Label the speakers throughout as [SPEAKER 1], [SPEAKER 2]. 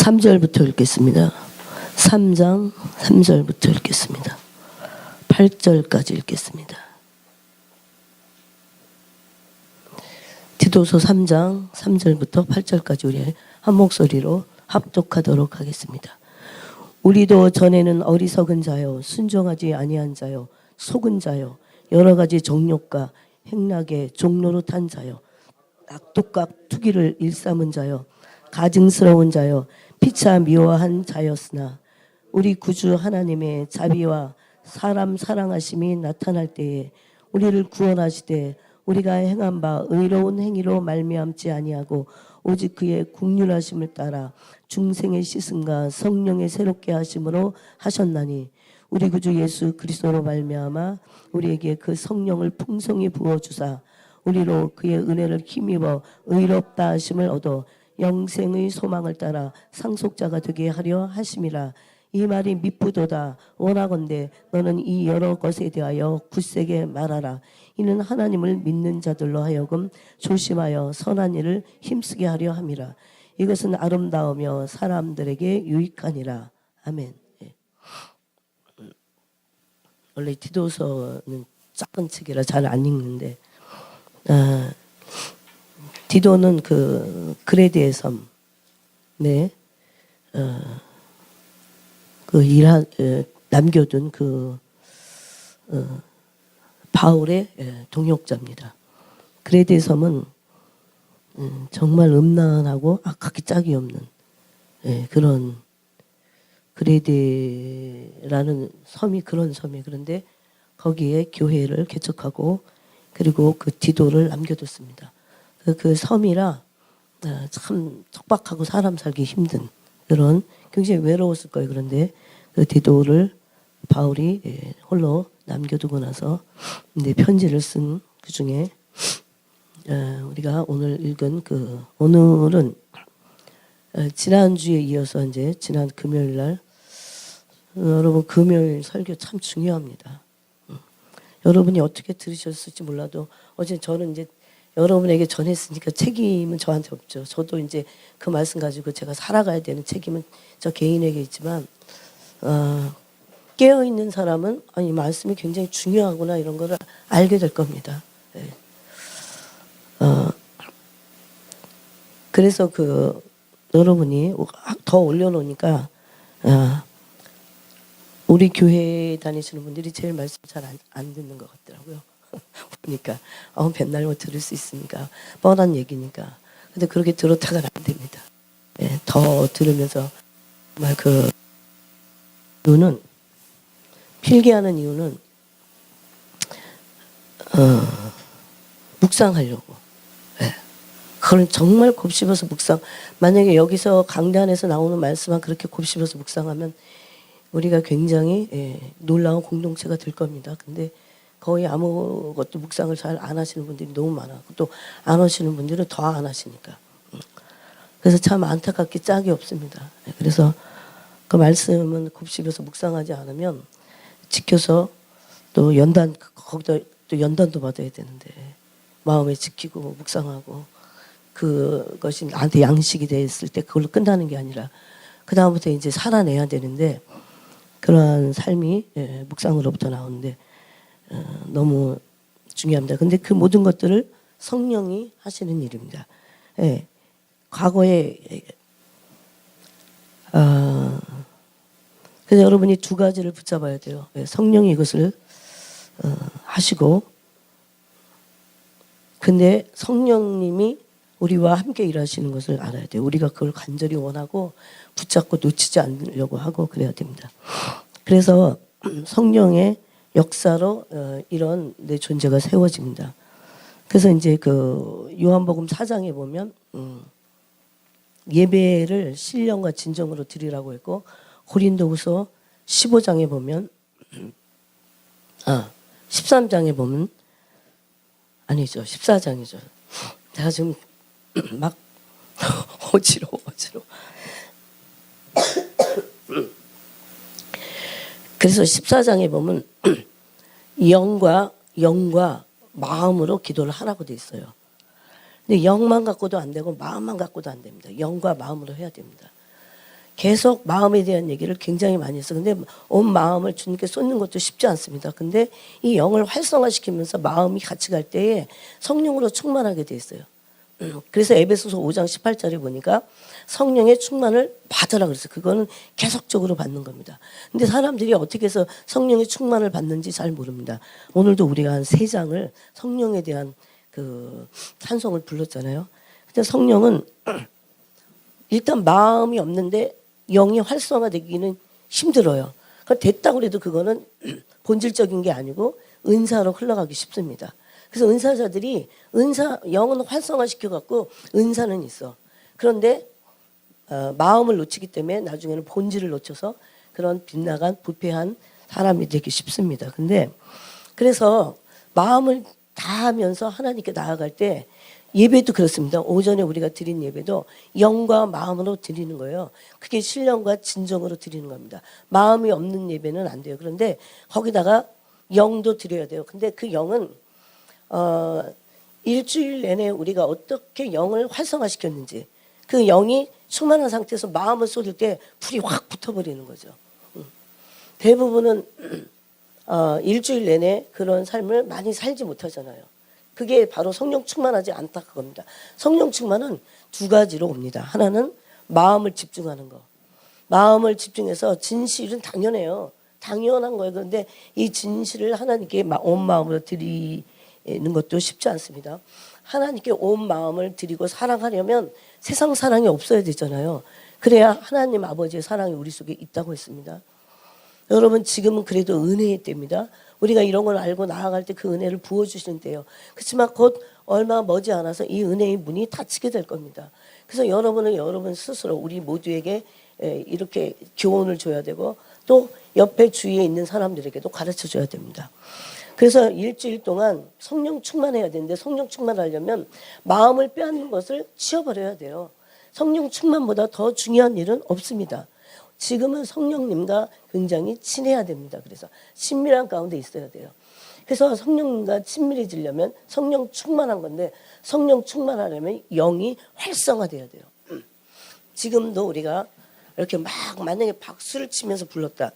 [SPEAKER 1] 3절부터 읽겠습니다. 3장 3절부터 읽겠습니다. 8절까지 읽겠습니다. 디도서 3장 3절부터 8절까지 우리 한 목소리로 합독하도록 하겠습니다. 우리도 전에는 어리석은 자요, 순종하지 아니한 자요, 속은 자요, 여러 가지 정욕과 행락의 종로로 탄 자요, 악독과 투기를 일삼은 자요, 가증스러운 자요, 피차 미워한 자였으나 우리 구주 하나님의 자비와 사람 사랑하심이 나타날 때에 우리를 구원하시되 우리가 행한 바 의로운 행위로 말미암지 아니하고 오직 그의 긍휼하심을 따라 중생의 씻음과 성령의 새롭게 하심으로 하셨나니 우리 구주 예수 그리스도로 말미암아 우리에게 그 성령을 풍성히 부어 주사 우리로 그의 은혜를 힘입어 의롭다 하심을 얻어 영생의 소망을 따라 상속자가 되게 하려 하심이라. 이 말이 미쁘도다. 원하건대 너는 이 여러 것에 대하여 굳세게 말하라. 이는 하나님을 믿는 자들로 하여금 조심하여 선한 일을 힘쓰게 하려 함이라. 이것은 아름다우며 사람들에게 유익하니라. 아멘. 원래 디도서는 작은 책이라 잘 안 읽는데 디도는 그 그레드의 섬, 네, 남겨둔 바울의 동역자입니다. 그레드의 섬은 정말 음란하고 악하기 짝이 없는 그런 그레드라는 섬이 그런 섬이에요. 그런데 거기에 교회를 개척하고 그리고 그 디도를 남겨뒀습니다. 그 섬이라 참 척박하고 사람 살기 힘든 그런 굉장히 외로웠을 거예요. 그런데 그 디도를 바울이 홀로 남겨두고 나서 이제 편지를 쓴 그 중에 우리가 오늘 읽은 오늘은 지난주에 이어서 이제 지난 금요일 날 여러분 금요일 설교 참 중요합니다. 여러분이 어떻게 들으셨을지 몰라도 어제 저는 이제 여러분에게 전했으니까 책임은 저한테 없죠. 저도 이제 그 말씀 가지고 제가 살아가야 되는 책임은 저 개인에게 있지만 깨어있는 사람은 이 말씀이 굉장히 중요하구나 이런 거를 알게 될 겁니다. 그래서 여러분이 더 올려놓으니까 우리 교회 다니시는 분들이 제일 말씀 잘 안 듣는 것 같더라고요. 보니까 맨날 뭐 들을 수 있으니까 뻔한 얘기니까. 근데 그렇게 들었다가는 안 됩니다. 더 들으면서 정말 이유는 필기하는 이유는 묵상하려고. 그걸 정말 곱씹어서 만약에 여기서 강단에서 나오는 말씀만 그렇게 곱씹어서 묵상하면 우리가 굉장히 놀라운 공동체가 될 겁니다. 근데 거의 아무것도 묵상을 잘 안 하시는 분들이 너무 많아. 또 안 하시는 분들은 더 안 하시니까. 그래서 참 안타깝게 짝이 없습니다. 그래서 그 말씀은 곱씹어서 묵상하지 않으면 지켜서 또 거기다 또 연단도 받아야 되는데 마음에 지키고 묵상하고 그것이 나한테 양식이 됐을 때 그걸로 끝나는 게 아니라 그 다음부터 이제 살아내야 되는데 그러한 삶이 묵상으로부터 나오는데 너무 중요합니다. 근데 그 모든 것들을 성령이 하시는 일입니다. 과거에 그래서 여러분이 두 가지를 붙잡아야 돼요. 성령이 이것을 하시고 근데 성령님이 우리와 함께 일하시는 것을 알아야 돼요. 우리가 그걸 간절히 원하고 붙잡고 놓치지 않으려고 하고 그래야 됩니다. 그래서 성령의 역사로 이런 내 존재가 세워집니다. 그래서 이제 요한복음 4장에 보면 예배를 신령과 진정으로 드리라고 했고 고린도후서 15장에 보면 13장에 보면 아니죠. 14장이죠. 제가 지금 막 어지러워. 그래서 14장에 보면 영과 마음으로 기도를 하라고 돼 있어요. 근데 영만 갖고도 안 되고 마음만 갖고도 안 됩니다. 영과 마음으로 해야 됩니다. 계속 마음에 대한 얘기를 굉장히 많이 했어. 근데 온 마음을 주님께 쏟는 것도 쉽지 않습니다. 근데 이 영을 활성화시키면서 마음이 같이 갈 때에 성령으로 충만하게 돼 있어요. 그래서 에베소서 5장 18절에 보니까 성령의 충만을 받으라 그랬어요. 그거는 계속적으로 받는 겁니다. 근데 사람들이 어떻게 해서 성령의 충만을 받는지 잘 모릅니다. 오늘도 우리가 한 3장을 성령에 대한 그 찬송을 불렀잖아요. 근데 성령은 일단 마음이 없는데 영이 활성화되기는 힘들어요. 그러니까 됐다고 해도 그거는 본질적인 게 아니고 은사로 흘러가기 쉽습니다. 그래서 은사자들이 영은 활성화시켜 갖고 은사는 있어. 그런데 마음을 놓치기 때문에 나중에는 본질을 놓쳐서 그런 빗나간 부패한 사람이 되기 쉽습니다. 근데 그래서 마음을 다하면서 하나님께 나아갈 때 예배도 그렇습니다. 오전에 우리가 드린 예배도 영과 마음으로 드리는 거예요. 그게 신령과 진정으로 드리는 겁니다. 마음이 없는 예배는 안 돼요. 그런데 거기다가 영도 드려야 돼요. 근데 그 영은 일주일 내내 우리가 어떻게 영을 활성화시켰는지 그 영이 충만한 상태에서 마음을 쏟을 때 불이 확 붙어버리는 거죠. 대부분은 일주일 내내 그런 삶을 많이 살지 못하잖아요. 그게 바로 성령 충만하지 않다 그겁니다. 성령 충만은 2가지로 옵니다. 하나는 마음을 집중하는 거. 마음을 집중해서 진실은 당연해요. 당연한 거예요. 그런데 이 진실을 하나님께 온 마음으로 드리는 것도 쉽지 않습니다. 하나님께 온 마음을 드리고 사랑하려면 세상 사랑이 없어야 되잖아요. 그래야 하나님 아버지의 사랑이 우리 속에 있다고 했습니다. 여러분 지금은 그래도 은혜의 때입니다. 우리가 이런 걸 알고 나아갈 때 그 은혜를 부어주시는 때예요. 그렇지만 곧 얼마 머지않아서 이 은혜의 문이 닫히게 될 겁니다. 그래서 여러분은 여러분 스스로 우리 모두에게 이렇게 교훈을 줘야 되고 또 옆에 주위에 있는 사람들에게도 가르쳐줘야 됩니다. 그래서 일주일 동안 성령 충만해야 되는데 성령 충만하려면 마음을 빼앗는 것을 치워버려야 돼요. 성령 충만보다 더 중요한 일은 없습니다. 지금은 성령님과 굉장히 친해야 됩니다. 그래서 친밀한 가운데 있어야 돼요. 그래서 성령님과 친밀해지려면 성령 충만한 건데 성령 충만하려면 영이 활성화돼야 돼요. 지금도 우리가 이렇게 막 만약에 박수를 치면서 불렀다.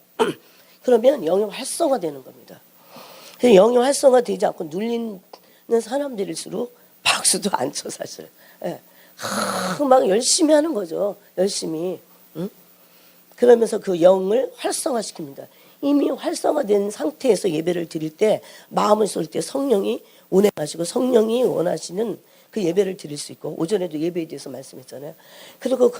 [SPEAKER 1] 그러면 영이 활성화되는 겁니다. 영이 활성화되지 않고 눌리는 사람들일수록 박수도 안 쳐 사실. 예. 막 열심히 하는 거죠. 열심히. 그러면서 그 영을 활성화시킵니다. 이미 활성화된 상태에서 예배를 드릴 때 마음을 쏠 때 성령이 운행하시고 성령이 원하시는 그 예배를 드릴 수 있고 오전에도 예배에 대해서 말씀했잖아요. 그리고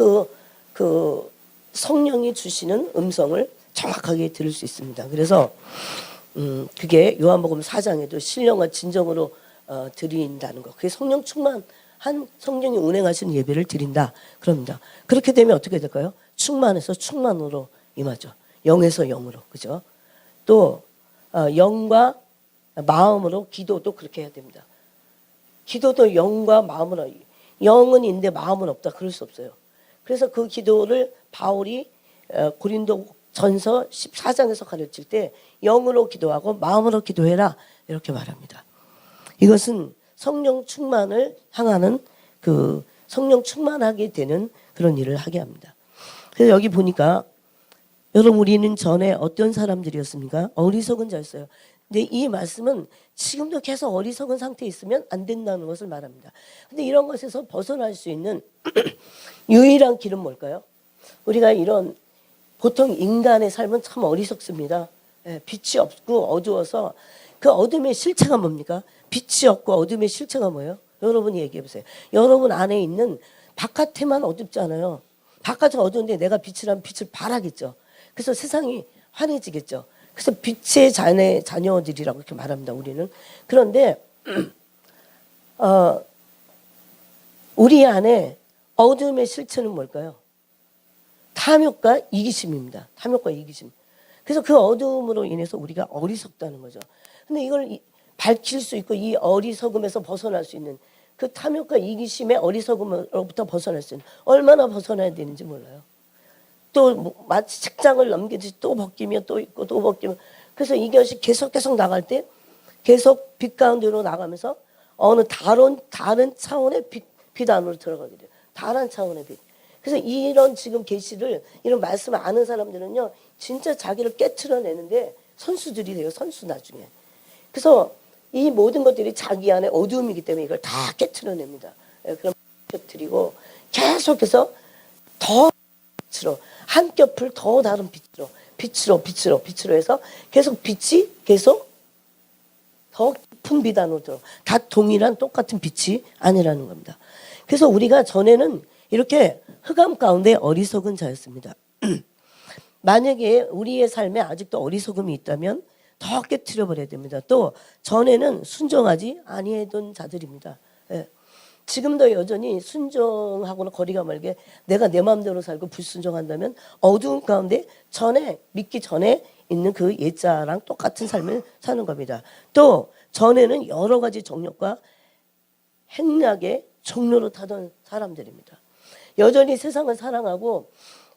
[SPEAKER 1] 그 성령이 주시는 음성을 정확하게 들을 수 있습니다. 그래서 그게 요한복음 4장에도 신령과 진정으로 드린다는 거. 그게 성령 충만한 성령이 운행하시는 예배를 드린다. 그럽니다. 그렇게 되면 어떻게 될까요? 충만해서 충만으로 임하죠. 영에서 영으로. 그죠? 또 영과 마음으로 기도도 그렇게 해야 됩니다. 기도도 영과 마음으로. 영은 있는데 마음은 없다. 그럴 수 없어요. 그래서 그 기도를 바울이 고린도 전서 14장에서 가르칠 때 영으로 기도하고 마음으로 기도해라. 이렇게 말합니다. 이것은 성령 충만을 향하는 그 성령 충만하게 되는 그런 일을 하게 합니다. 그래서 여기 보니까 여러분 우리는 전에 어떤 사람들이었습니까? 어리석은 자였어요. 근데 이 말씀은 지금도 계속 어리석은 상태에 있으면 안 된다는 것을 말합니다. 근데 이런 것에서 벗어날 수 있는 유일한 길은 뭘까요? 우리가 이런 보통 인간의 삶은 참 어리석습니다. 빛이 없고 어두워서 그 어둠의 실체가 뭡니까? 빛이 없고 어둠의 실체가 뭐예요? 여러분이 얘기해 보세요. 여러분 안에 있는 바깥에만 어둡잖아요. 바깥은 어두운데 내가 빛이라면 빛을 발하겠죠. 그래서 세상이 환해지겠죠. 그래서 빛의 자녀들이라고 이렇게 말합니다. 우리는. 그런데 우리 안에 어둠의 실체는 뭘까요? 탐욕과 이기심입니다. 탐욕과 이기심. 그래서 그 어둠으로 인해서 우리가 어리석다는 거죠. 근데 이걸 밝힐 수 있고 이 어리석음에서 벗어날 수 있는 그 탐욕과 이기심의 어리석음으로부터 벗어날 수 있는 얼마나 벗어나야 되는지 몰라요. 또 마치 책장을 넘기듯이 또 벗기면 또 있고 또 벗기면 그래서 이것이 계속 나갈 때 계속 빛 가운데로 나가면서 어느 다른 차원의 빛 안으로 들어가게 돼요. 다른 차원의 빛. 그래서 이런 지금 계시를 이런 말씀을 아는 사람들은요 진짜 자기를 깨트려내는데 선수들이 돼요. 선수 나중에. 그래서 이 모든 것들이 자기 안에 어두움이기 때문에 이걸 다 깨트려냅니다. 그럼 드리고 계속해서 더 빛으로 한 겹을 더 다른 빛으로 해서 계속 빛이 계속 더 깊은 빛 안으로 들어. 다 동일한 똑같은 빛이 아니라는 겁니다. 그래서 우리가 전에는 이렇게 흑암 가운데 어리석은 자였습니다. 만약에 우리의 삶에 아직도 어리석음이 있다면 더 깨트려 버려야 됩니다. 또 전에는 순종하지 아니하던 자들입니다. 예. 지금도 여전히 순종하고는 거리가 멀게 내가 내 마음대로 살고 불순종한다면 어두운 가운데 전에 믿기 전에 있는 그 옛자랑 똑같은 삶을 사는 겁니다. 또 전에는 여러 가지 정욕과 행락의 종로로 타던 사람들입니다. 여전히 세상을 사랑하고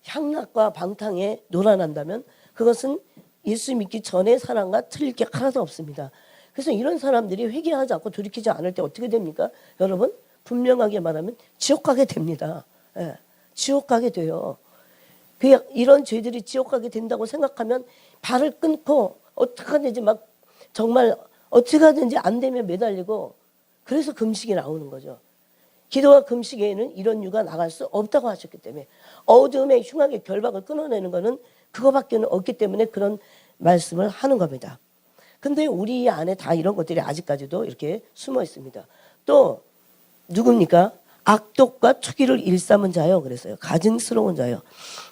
[SPEAKER 1] 향락과 방탕에 놀아난다면 그것은 예수 믿기 전의 사랑과 틀릴 게 하나도 없습니다. 그래서 이런 사람들이 회개하지 않고 돌이키지 않을 때 어떻게 됩니까? 여러분 분명하게 말하면 지옥 가게 됩니다. 예, 지옥 가게 돼요. 이런 죄들이 지옥 가게 된다고 생각하면 발을 끊고 어떻게 하든지 막 정말 어떻게 하든지 안 되면 매달리고 그래서 금식이 나오는 거죠. 기도와 금식에는 이런 유가 나갈 수 없다고 하셨기 때문에 어둠의 흉악의 결박을 끊어내는 것은 그거밖에 없기 때문에 그런 말씀을 하는 겁니다. 근데 우리 안에 다 이런 것들이 아직까지도 이렇게 숨어 있습니다. 또 누굽니까? 악독과 투기를 일삼은 자요. 그랬어요. 가증스러운 자요.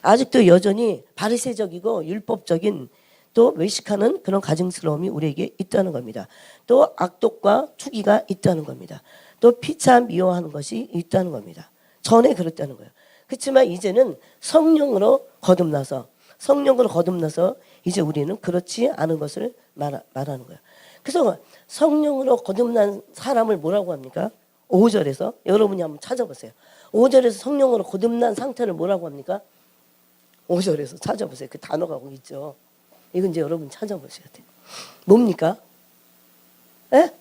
[SPEAKER 1] 아직도 여전히 바리새적이고 율법적인 또 외식하는 그런 가증스러움이 우리에게 있다는 겁니다. 또 악독과 투기가 있다는 겁니다. 또 피차 미워하는 것이 있다는 겁니다. 전에 그랬다는 거예요. 그렇지만 이제는 성령으로 거듭나서 이제 우리는 그렇지 않은 것을 말하는 거예요. 그래서 성령으로 거듭난 사람을 뭐라고 합니까? 5절에서 여러분이 한번 찾아보세요. 5절에서 성령으로 거듭난 상태를 뭐라고 합니까? 5절에서 찾아보세요. 그 단어가 거기 있죠. 이건 이제 여러분 찾아보셔야 돼요. 뭡니까? 에?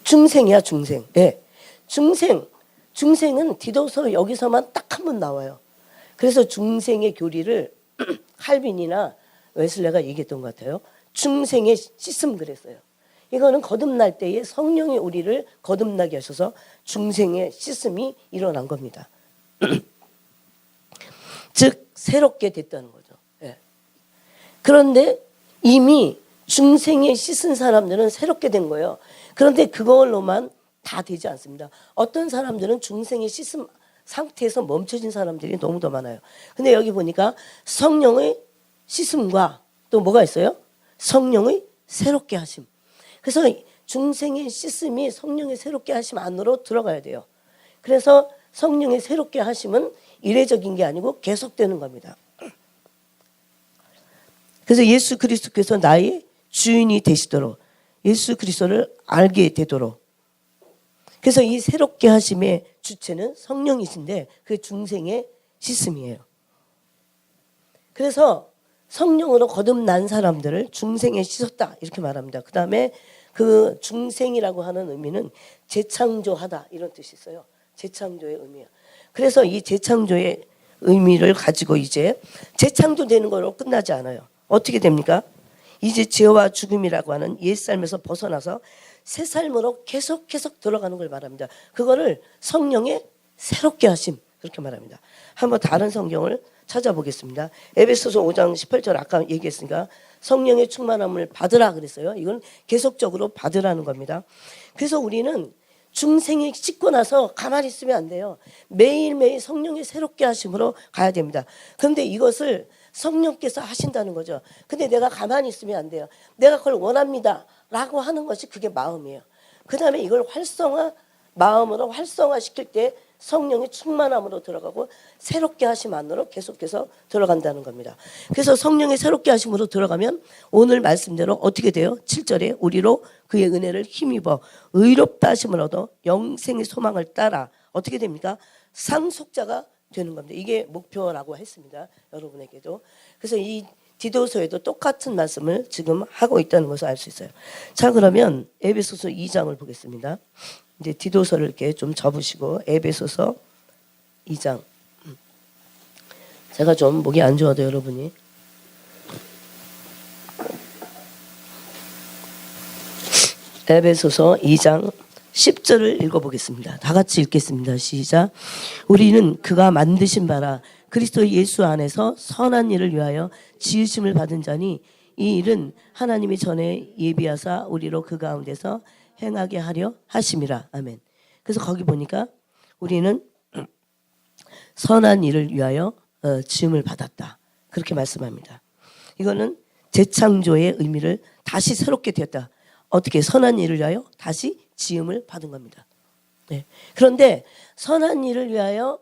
[SPEAKER 1] 중생이야, 중생. 예. 중생은 디도서 여기서만 딱 한 번 나와요. 그래서 중생의 교리를 칼빈이나 웨슬레가 얘기했던 것 같아요. 중생의 씻음 그랬어요. 이거는 거듭날 때에 성령이 우리를 거듭나게 하셔서 중생의 씻음이 일어난 겁니다. 즉 새롭게 됐다는 거죠. 예. 그런데 이미 중생에 씻은 사람들은 새롭게 된 거예요. 그런데 그걸로만 다 되지 않습니다. 어떤 사람들은 중생의 씻음 상태에서 멈춰진 사람들이 너무 더 많아요. 근데 여기 보니까 성령의 씻음과 또 뭐가 있어요? 성령의 새롭게 하심. 그래서 중생의 씻음이 성령의 새롭게 하심 안으로 들어가야 돼요. 그래서 성령의 새롭게 하심은 이례적인 게 아니고 계속되는 겁니다. 그래서 예수 그리스도께서 나의 주인이 되시도록 예수 그리스도를 알게 되도록 그래서 이 새롭게 하심의 주체는 성령이신데 그게 중생의 씻음이에요. 그래서 성령으로 거듭난 사람들을 중생에 씻었다 이렇게 말합니다. 그 다음에 그 중생이라고 하는 의미는 재창조하다 이런 뜻이 있어요. 재창조의 의미예요. 그래서 이 재창조의 의미를 가지고 이제 재창조되는 걸로 끝나지 않아요. 어떻게 됩니까? 이제 죄와 죽음이라고 하는 옛삶에서 벗어나서 새 삶으로 계속 들어가는 걸 말합니다. 그거를 성령의 새롭게 하심 그렇게 말합니다. 한번 다른 성경을 찾아보겠습니다. 에베소서 5장 18절 아까 얘기했으니까 성령의 충만함을 받으라 그랬어요. 이건 계속적으로 받으라는 겁니다. 그래서 우리는 중생에 씻고 나서 가만히 있으면 안 돼요. 매일매일 성령의 새롭게 하심으로 가야 됩니다. 그런데 이것을 성령께서 하신다는 거죠. 근데 내가 가만히 있으면 안 돼요. 내가 그걸 원합니다 라고 하는 것이 그게 마음이에요. 그 다음에 이걸 마음으로 활성화시킬 때 성령의 충만함으로 들어가고 새롭게 하심 안으로 계속해서 들어간다는 겁니다. 그래서 성령의 새롭게 하심으로 들어가면 오늘 말씀대로 어떻게 돼요? 7절에 우리로 그의 은혜를 힘입어 의롭다 하심을 얻어 영생의 소망을 따라 어떻게 됩니까? 상속자가 되는 겁니다. 이게 목표라고 했습니다. 여러분에게도. 그래서 이 디도서에도 똑같은 말씀을 지금 하고 있다는 것을 알 수 있어요. 자, 그러면 에베소서 2장을 보겠습니다. 이제 디도서를 이렇게 좀 접으시고 에베소서 2장. 제가 좀 목이 안 좋아도 여러분이 에베소서 2장 10절을 읽어보겠습니다. 다 같이 읽겠습니다. 시작. 우리는 그가 만드신 바라 그리스도 예수 안에서 선한 일을 위하여 지으심을 받은 자니 이 일은 하나님이 전에 예비하사 우리로 그 가운데서 행하게 하려 하심이라. 아멘. 그래서 거기 보니까 우리는 선한 일을 위하여 지음을 받았다. 그렇게 말씀합니다. 이거는 재창조의 의미를 다시 새롭게 되었다. 어떻게 선한 일을 위하여 다시 지음을 받은 겁니다. 네. 그런데 선한 일을 위하여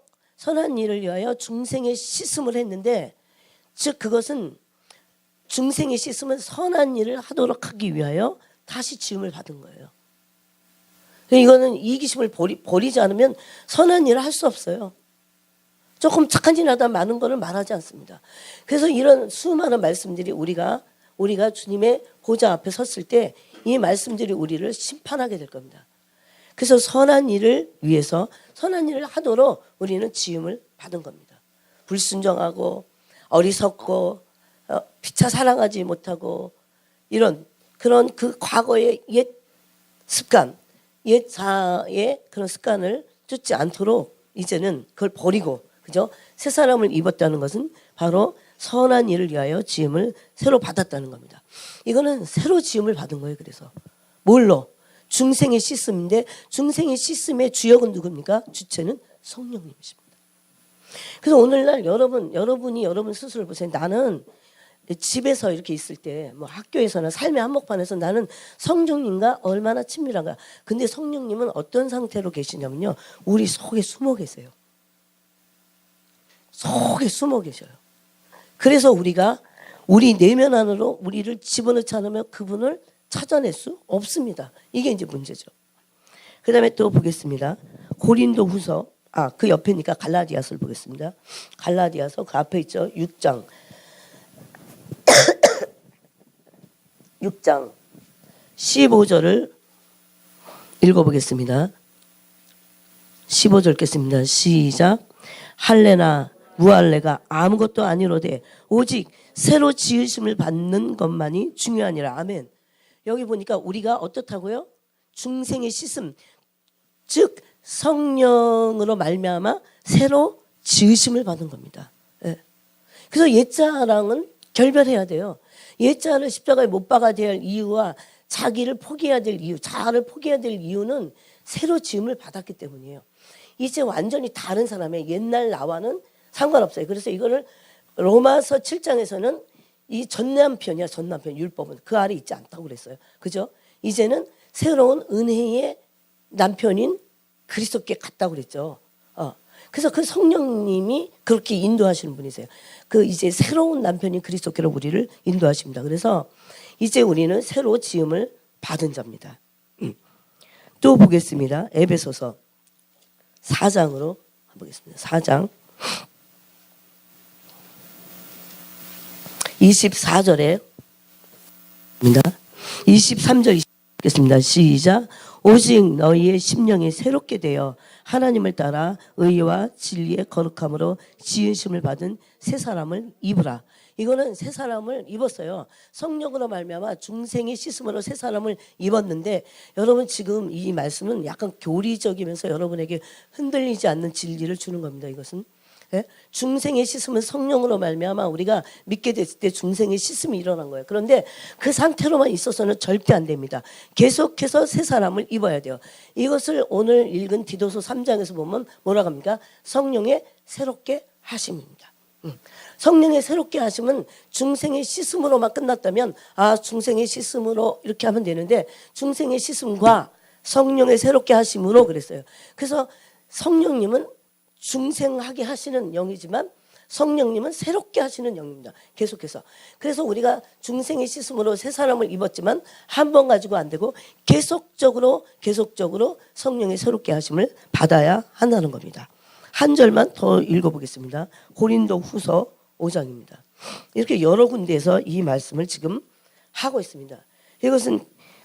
[SPEAKER 1] 중생의 씻음을 했는데, 즉 그것은 중생의 씻음은 선한 일을 하도록 하기 위하여 다시 지음을 받은 거예요. 이거는 이기심을 버리지 않으면 선한 일을 할 수 없어요. 조금 착한 짓 하다 많은 거를 말하지 않습니다. 그래서 이런 수많은 말씀들이 우리가 주님의 보좌 앞에 섰을 때 이 말씀들이 우리를 심판하게 될 겁니다. 그래서 선한 일을 위해서 선한 일을 하도록 우리는 지음을 받은 겁니다. 불순종하고 어리석고 피차 사랑하지 못하고 이런 그런 그 과거의 옛 습관, 옛 자아의 그런 습관을 쫓지 않도록 이제는 그걸 버리고, 그죠? 새 사람을 입었다는 것은 바로 선한 일을 위하여 지음을 새로 받았다는 겁니다. 이거는 새로 지음을 받은 거예요. 그래서 뭘로? 중생의 씻음인데, 중생의 씻음의 주역은 누굽니까? 주체는 성령님이십니다. 그래서 오늘날 여러분이 여러분 스스로 보세요. 나는 집에서 이렇게 있을 때, 뭐 학교에서나 삶의 한복판에서 나는 성령님과 얼마나 친밀한가. 근데 성령님은 어떤 상태로 계시냐면요, 우리 속에 숨어 계세요. 속에 숨어 계셔요. 그래서 우리 내면 안으로 우리를 집어넣지 않으면 그분을 찾아낼 수 없습니다. 이게 이제 문제죠. 그 다음에 또 보겠습니다. 고린도 후서, 그 옆에니까 갈라디아서를 보겠습니다. 갈라디아서 그 앞에 있죠. 6장 15절을 읽어보겠습니다. 15절 읽겠습니다. 시작. 할례나 무할례가 아무것도 아니로되 오직 새로 지으심을 받는 것만이 중요하니라. 아멘. 여기 보니까 우리가 어떻다고요? 중생의 씻음, 즉 성령으로 말미암아 새로 지으심을 받은 겁니다. 예. 그래서 옛자랑은 결별해야 돼요. 옛자를 십자가에 못 박아야 될 이유와 자기를 포기해야 될 이유, 자아를 포기해야 될 이유는 새로 지음을 받았기 때문이에요. 이제 완전히 다른 사람의 옛날 나와는 상관없어요. 그래서 이거를 로마서 7장에서는 이 전남편이야. 전남편 율법은 그 아래 있지 않다고 그랬어요. 그죠? 이제는 새로운 은혜의 남편인 그리스도께 갔다고 그랬죠. 그래서 그 성령님이 그렇게 인도하시는 분이세요. 그 이제 새로운 남편인 그리스도께로 우리를 인도하십니다. 그래서 이제 우리는 새로 지음을 받은 자입니다. 또 보겠습니다. 에베소서 4장으로 보겠습니다. 4장 24절에 23절 읽겠습니다. 시작. 오직 너희의 심령이 새롭게 되어 하나님을 따라 의와 진리의 거룩함으로 지으심을 받은 새 사람을 입으라. 이거는 새 사람을 입었어요. 성령으로 말미암아 중생의 씻음으로 새 사람을 입었는데, 여러분 지금 이 말씀은 약간 교리적이면서 여러분에게 흔들리지 않는 진리를 주는 겁니다. 이것은 중생의 씻음은 성령으로 말미암아 우리가 믿게 됐을 때 중생의 씻음이 일어난 거예요. 그런데 그 상태로만 있어서는 절대 안 됩니다. 계속해서 새 사람을 입어야 돼요. 이것을 오늘 읽은 디도서 3장에서 보면 뭐라고 합니까? 성령의 새롭게 하심입니다. 성령의 새롭게 하심은 중생의 씻음으로만 끝났다면 중생의 씻음으로 이렇게 하면 되는데, 중생의 씻음과 성령의 새롭게 하심으로 그랬어요. 그래서 성령님은 중생하게 하시는 영이지만 성령님은 새롭게 하시는 영입니다. 계속해서. 그래서 우리가 중생의 씻음으로 새 사람을 입었지만 한 번 가지고 안 되고 계속적으로 성령의 새롭게 하심을 받아야 한다는 겁니다. 한 절만 더 읽어보겠습니다. 고린도 후서 5장입니다. 이렇게 여러 군데에서 이 말씀을 지금 하고 있습니다. 이것은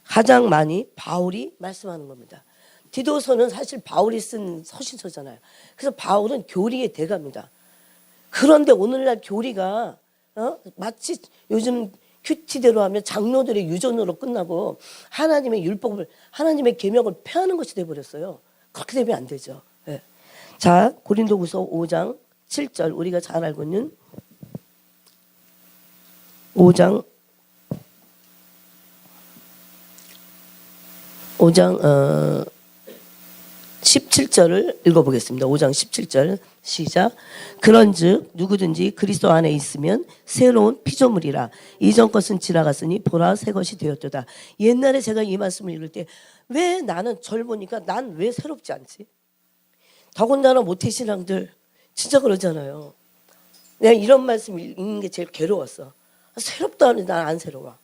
[SPEAKER 1] 가장 많이 바울이 말씀하는 겁니다. 디도서는 사실 바울이 쓴 서신서잖아요. 그래서 바울은 교리의 대가입니다. 그런데 오늘날 교리가 마치 요즘 큐티대로 하면 장로들의 유전으로 끝나고 하나님의 율법을 하나님의 계명을 폐하는 것이 돼버렸어요. 그렇게 되면 안 되죠. 네. 자, 고린도후서 5장 7절 우리가 잘 알고 있는 5장 17절을 읽어보겠습니다. 5장 17절 시작. 그런즉 누구든지 그리스도 안에 있으면 새로운 피조물이라 이전 것은 지나갔으니 보라 새 것이 되었도다. 옛날에 제가 이 말씀을 읽을 때 왜 나는 절 보니까 난 왜 새롭지 않지? 더군다나 모태신앙들 진짜 그러잖아요. 내가 이런 말씀 읽는 게 제일 괴로웠어. 새롭다 하는데 난 안 새로워.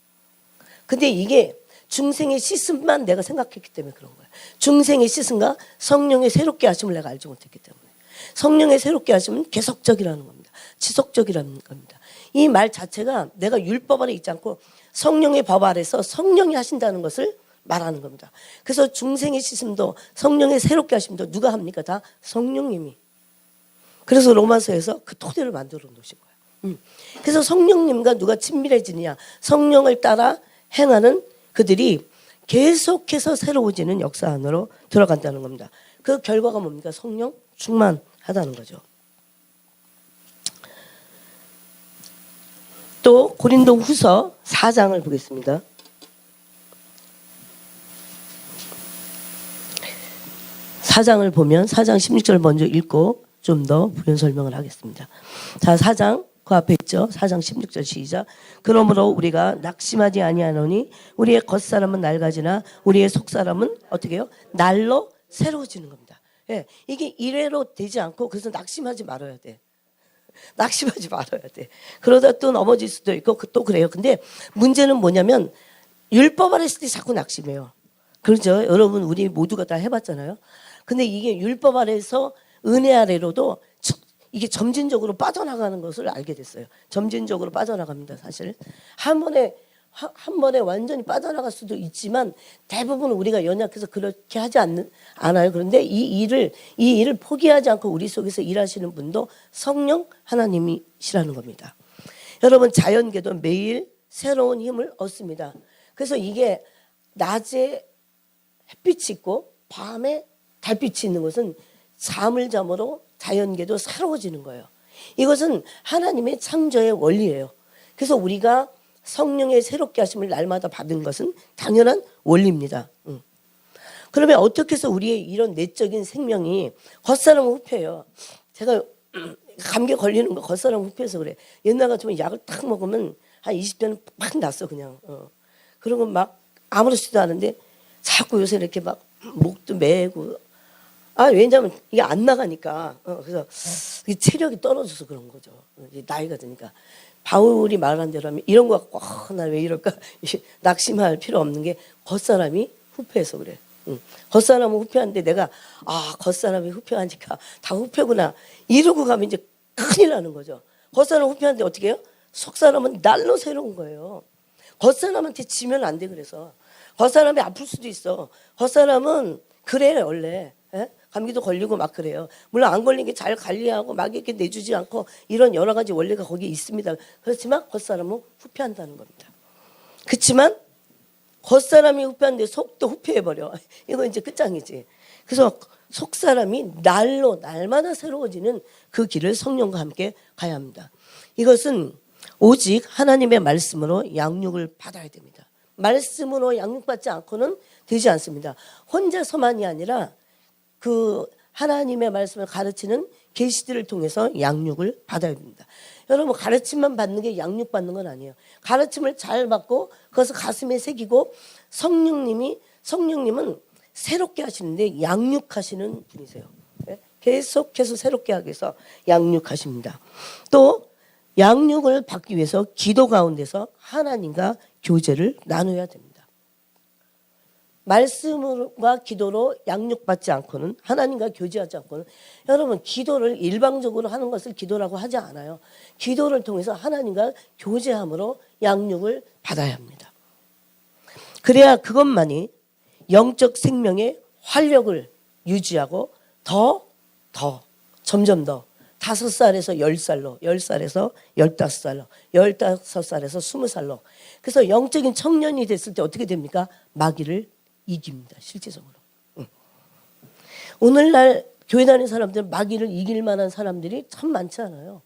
[SPEAKER 1] 근데 이게 중생의 씻음만 내가 생각했기 때문에 그런 거야. 중생의 씻음과 성령의 새롭게 하심을 내가 알지 못했기 때문에. 성령의 새롭게 하심은 계속적이라는 겁니다. 지속적이라는 겁니다. 이 말 자체가 내가 율법 아래 있지 않고 성령의 법 아래서 성령이 하신다는 것을 말하는 겁니다. 그래서 중생의 씻음도 성령의 새롭게 하심도 누가 합니까? 다 성령님이. 그래서 로마서에서 그 토대를 만들어 놓으신 거예요. 그래서 성령님과 누가 친밀해지느냐? 성령을 따라 행하는 그들이 계속해서 새로워지는 역사 안으로 들어간다는 겁니다. 그 결과가 뭡니까? 성령 충만하다는 거죠. 또 고린도후서 4장을 보겠습니다. 4장을 보면 4장 16절 먼저 읽고 좀 더 부연 설명을 하겠습니다. 자, 4장 그 앞에 있죠. 4장 16절 시작. 그러므로 우리가 낙심하지 아니하노니 우리의 겉사람은 낡아지나 우리의 속사람은 어떻게 해요? 날로 새로워지는 겁니다. 예, 이게 이래로 되지 않고 그래서 낙심하지 말아야 돼. 낙심하지 말아야 돼. 그러다 또 넘어질 수도 있고 또 그래요. 근데 문제는 뭐냐면 율법 아래 있을 때 자꾸 낙심해요. 그렇죠? 여러분 우리 모두가 다 해봤잖아요. 근데 이게 율법 아래에서 은혜 아래로도 이게 점진적으로 빠져나가는 것을 알게 됐어요. 점진적으로 빠져나갑니다. 사실 한 번에 완전히 빠져나갈 수도 있지만 대부분 우리가 연약해서 그렇게 하지 않아요. 그런데 이 일을 포기하지 않고 우리 속에서 일하시는 분도 성령 하나님이시라는 겁니다. 여러분 자연계도 매일 새로운 힘을 얻습니다. 그래서 이게 낮에 햇빛이 있고 밤에 달빛이 있는 것은 잠을 잠으로 자연계도 새로워지는 거예요. 이것은 하나님의 창조의 원리예요. 그래서 우리가 성령의 새롭게 하심을 날마다 받은 것은 당연한 원리입니다. 그러면 어떻게 해서 우리의 이런 내적인 생명이 겉사람은 후패예요. 제가 감기 걸리는 거 겉사람은 후패해서 그래. 옛날 같으면 약을 딱 먹으면 한 20대는 팍 났어 그냥. 그리고 막 아무렇지도 않은데 자꾸 요새 이렇게 막 목도 매고 왜냐하면 이게 안 나가니까. 그래서 체력이 떨어져서 그런 거죠. 나이가 드니까. 바울이 말한 대로 하면 이런 거 갖고 나 왜 이럴까? 낙심할 필요 없는 게 겉사람이 후패해서 그래. 겉사람은 후패한데 내가 겉사람이 후패하니까 다 후패구나 이러고 가면 이제 큰일 나는 거죠. 겉사람 후패하는데 어떻게 해요? 속사람은 날로 새로운 거예요. 겉사람한테 지면 안 돼. 그래서 겉사람이 아플 수도 있어. 겉사람은 그래 원래. 예? 감기도 걸리고 막 그래요. 물론 안 걸린 게 잘 관리하고 막 이렇게 내주지 않고 이런 여러 가지 원리가 거기에 있습니다. 그렇지만 겉사람은 후패한다는 겁니다. 그렇지만 겉사람이 후패하는데 속도 후패해버려. 이거 이제 끝장이지. 그래서 속사람이 날마다 새로워지는 그 길을 성령과 함께 가야 합니다. 이것은 오직 하나님의 말씀으로 양육을 받아야 됩니다. 말씀으로 양육받지 않고는 되지 않습니다. 혼자서만이 아니라 그 하나님의 말씀을 가르치는 계시들을 통해서 양육을 받아야 됩니다. 여러분 가르침만 받는 게 양육받는 건 아니에요. 가르침을 잘 받고 그것을 가슴에 새기고 성령님은 새롭게 하시는데 양육하시는 분이세요. 계속해서 새롭게 하기 위해서 양육하십니다. 또 양육을 받기 위해서 기도 가운데서 하나님과 교제를 나눠야 됩니다. 말씀과 기도로 양육받지 않고는 하나님과 교제하지 않고는 여러분 기도를 일방적으로 하는 것을 기도라고 하지 않아요. 기도를 통해서 하나님과 교제함으로 양육을 받아야 합니다. 그래야 그것만이 영적 생명의 활력을 유지하고 점점 더 5살에서 10살로, 10살에서 15살로, 15살에서 20살로. 그래서 영적인 청년이 됐을 때 어떻게 됩니까? 마귀를 이깁니다. 실제적으로. 오늘날 교회 다니는 사람들은 마귀를 이길 만한 사람들이 참 많지 않아요.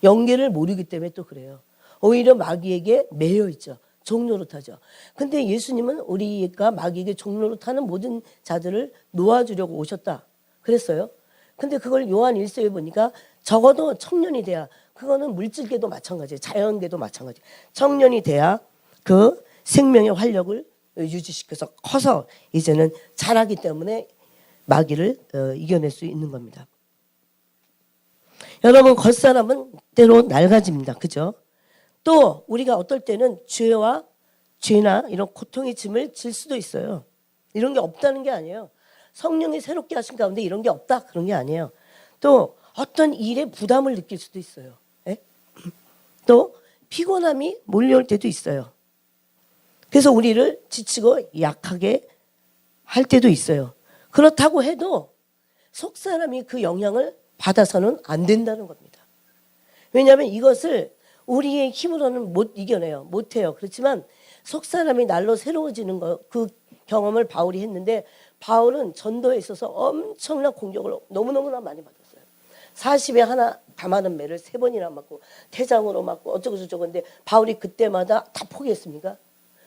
[SPEAKER 1] 영계를 모르기 때문에 또 그래요. 오히려 마귀에게 매여 있죠. 종노릇하죠. 근데 예수님은 우리가 마귀에게 종노릇하는 모든 자들을 놓아주려고 오셨다. 그랬어요. 근데 그걸 요한 1서에 보니까 적어도 청년이 돼야, 그거는 물질계도 마찬가지예요. 자연계도 마찬가지예요. 청년이 돼야 그 생명의 활력을 유지시켜서 커서 이제는 자라기 때문에 마귀를 이겨낼 수 있는 겁니다. 여러분, 겉사람은 때로 낡아집니다. 그죠? 또 우리가 어떨 때는 죄나 이런 고통의 짐을 질 수도 있어요. 이런 게 없다는 게 아니에요. 성령이 새롭게 하신 가운데 이런 게 없다, 그런 게 아니에요. 또 어떤 일에 부담을 느낄 수도 있어요. 예? 또 피곤함이 몰려올 때도 있어요. 그래서 우리를 지치고 약하게 할 때도 있어요. 그렇다고 해도 속 사람이 그 영향을 받아서는 안 된다는 겁니다. 왜냐하면 이것을 우리의 힘으로는 못 이겨내요. 못해요. 그렇지만 속 사람이 날로 새로워지는 그 경험을 바울이 했는데, 바울은 전도에 있어서 엄청난 공격을 너무너무나 많이 받았어요. 40에 하나 감하는 매를 3번이나 맞고 태장으로 맞고 어쩌고 저쩌고. 근데 바울이 그때마다 다 포기했습니까?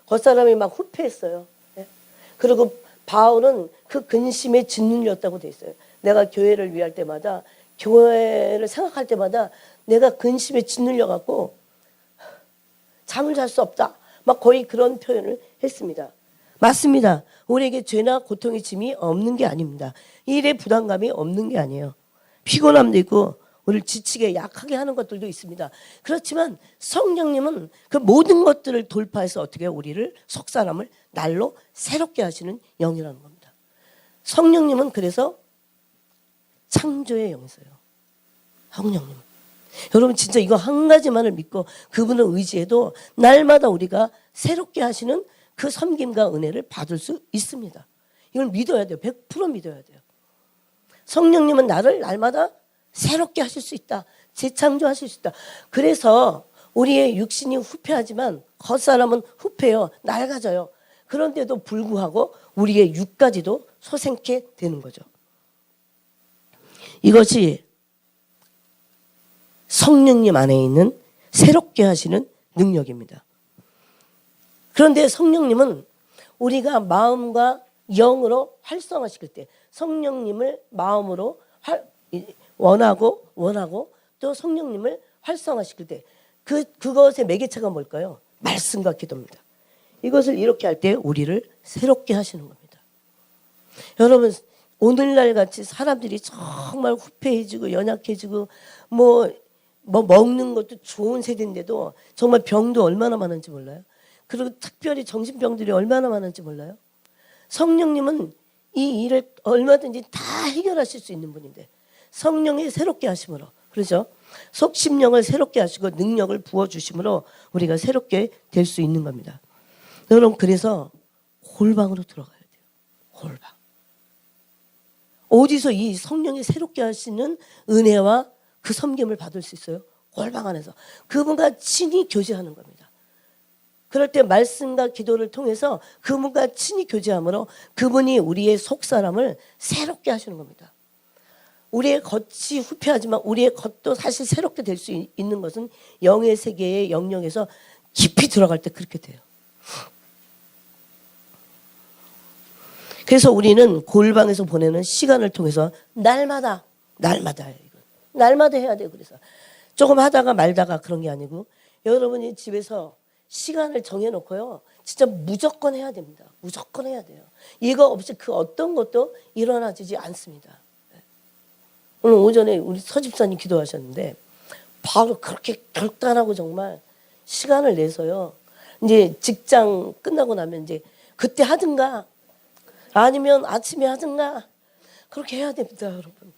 [SPEAKER 1] 겉사람이 막 후패했어요. 네? 그리고 바울은 그 근심에 짓눌렸다고 돼 있어요. 내가 교회를 위할 때마다, 교회를 생각할 때마다 내가 근심에 짓눌려 갖고 잠을 잘 수 없다, 막 거의 그런 표현을 했습니다. 맞습니다. 우리에게 죄나 고통의 짐이 없는 게 아닙니다. 일에 부담감이 없는 게 아니에요. 피곤함도 있고 우리를 지치게 약하게 하는 것들도 있습니다. 그렇지만 성령님은 그 모든 것들을 돌파해서 어떻게 우리를, 속 사람을 날로 새롭게 하시는 영이라는 겁니다. 성령님은 그래서 창조의 영이세요. 성령님. 여러분, 진짜 이거 한 가지만을 믿고 그분을 의지해도 날마다 우리가 새롭게 하시는 그 섬김과 은혜를 받을 수 있습니다. 이걸 믿어야 돼요. 100% 믿어야 돼요. 성령님은 나를 날마다 새롭게 하실 수 있다. 재창조하실 수 있다. 그래서 우리의 육신이 후패하지만 겉사람은 후패요. 낡아져요. 그런데도 불구하고 우리의 육까지도 소생케 되는 거죠. 이것이 성령님 안에 있는 새롭게 하시는 능력입니다. 그런데 성령님은 우리가 마음과 영으로 활성화시킬 때, 성령님을 마음으로 원하고 또 성령님을 활성화시킬 때 그것의 매개체가 뭘까요? 말씀과 기도입니다. 이것을 이렇게 할 때 우리를 새롭게 하시는 겁니다. 여러분, 오늘날 같이 사람들이 정말 후패해지고 연약해지고 뭐 먹는 것도 좋은 세대인데도 정말 병도 얼마나 많은지 몰라요. 그리고 특별히 정신병들이 얼마나 많은지 몰라요. 성령님은 이 일을 얼마든지 다 해결하실 수 있는 분인데, 성령이 새롭게 하심으로, 그렇죠? 속심령을 새롭게 하시고 능력을 부어주심으로 우리가 새롭게 될 수 있는 겁니다. 여러분, 그래서 골방으로 들어가야 돼요. 골방. 어디서 이 성령이 새롭게 하시는 은혜와 그 섬김을 받을 수 있어요? 골방 안에서. 그분과 친히 교제하는 겁니다. 그럴 때 말씀과 기도를 통해서 그분과 친히 교제함으로 그분이 우리의 속사람을 새롭게 하시는 겁니다. 우리의 겉이 후패하지만 우리의 겉도 사실 새롭게 될 수 있는 것은 영의 세계의 영역에서 깊이 들어갈 때 그렇게 돼요. 그래서 우리는 골방에서 보내는 시간을 통해서 날마다 해야 돼요. 그래서 조금 하다가 말다가 그런 게 아니고, 여러분이 집에서 시간을 정해놓고요, 진짜 무조건 해야 됩니다. 무조건 해야 돼요. 이거 없이 그 어떤 것도 일어나지지 않습니다. 오늘 오전에 우리 서집사님 기도하셨는데 바로 그렇게 결단하고 정말 시간을 내서요, 이제 직장 끝나고 나면 이제 그때 하든가 아니면 아침에 하든가 그렇게 해야 됩니다. 여러분,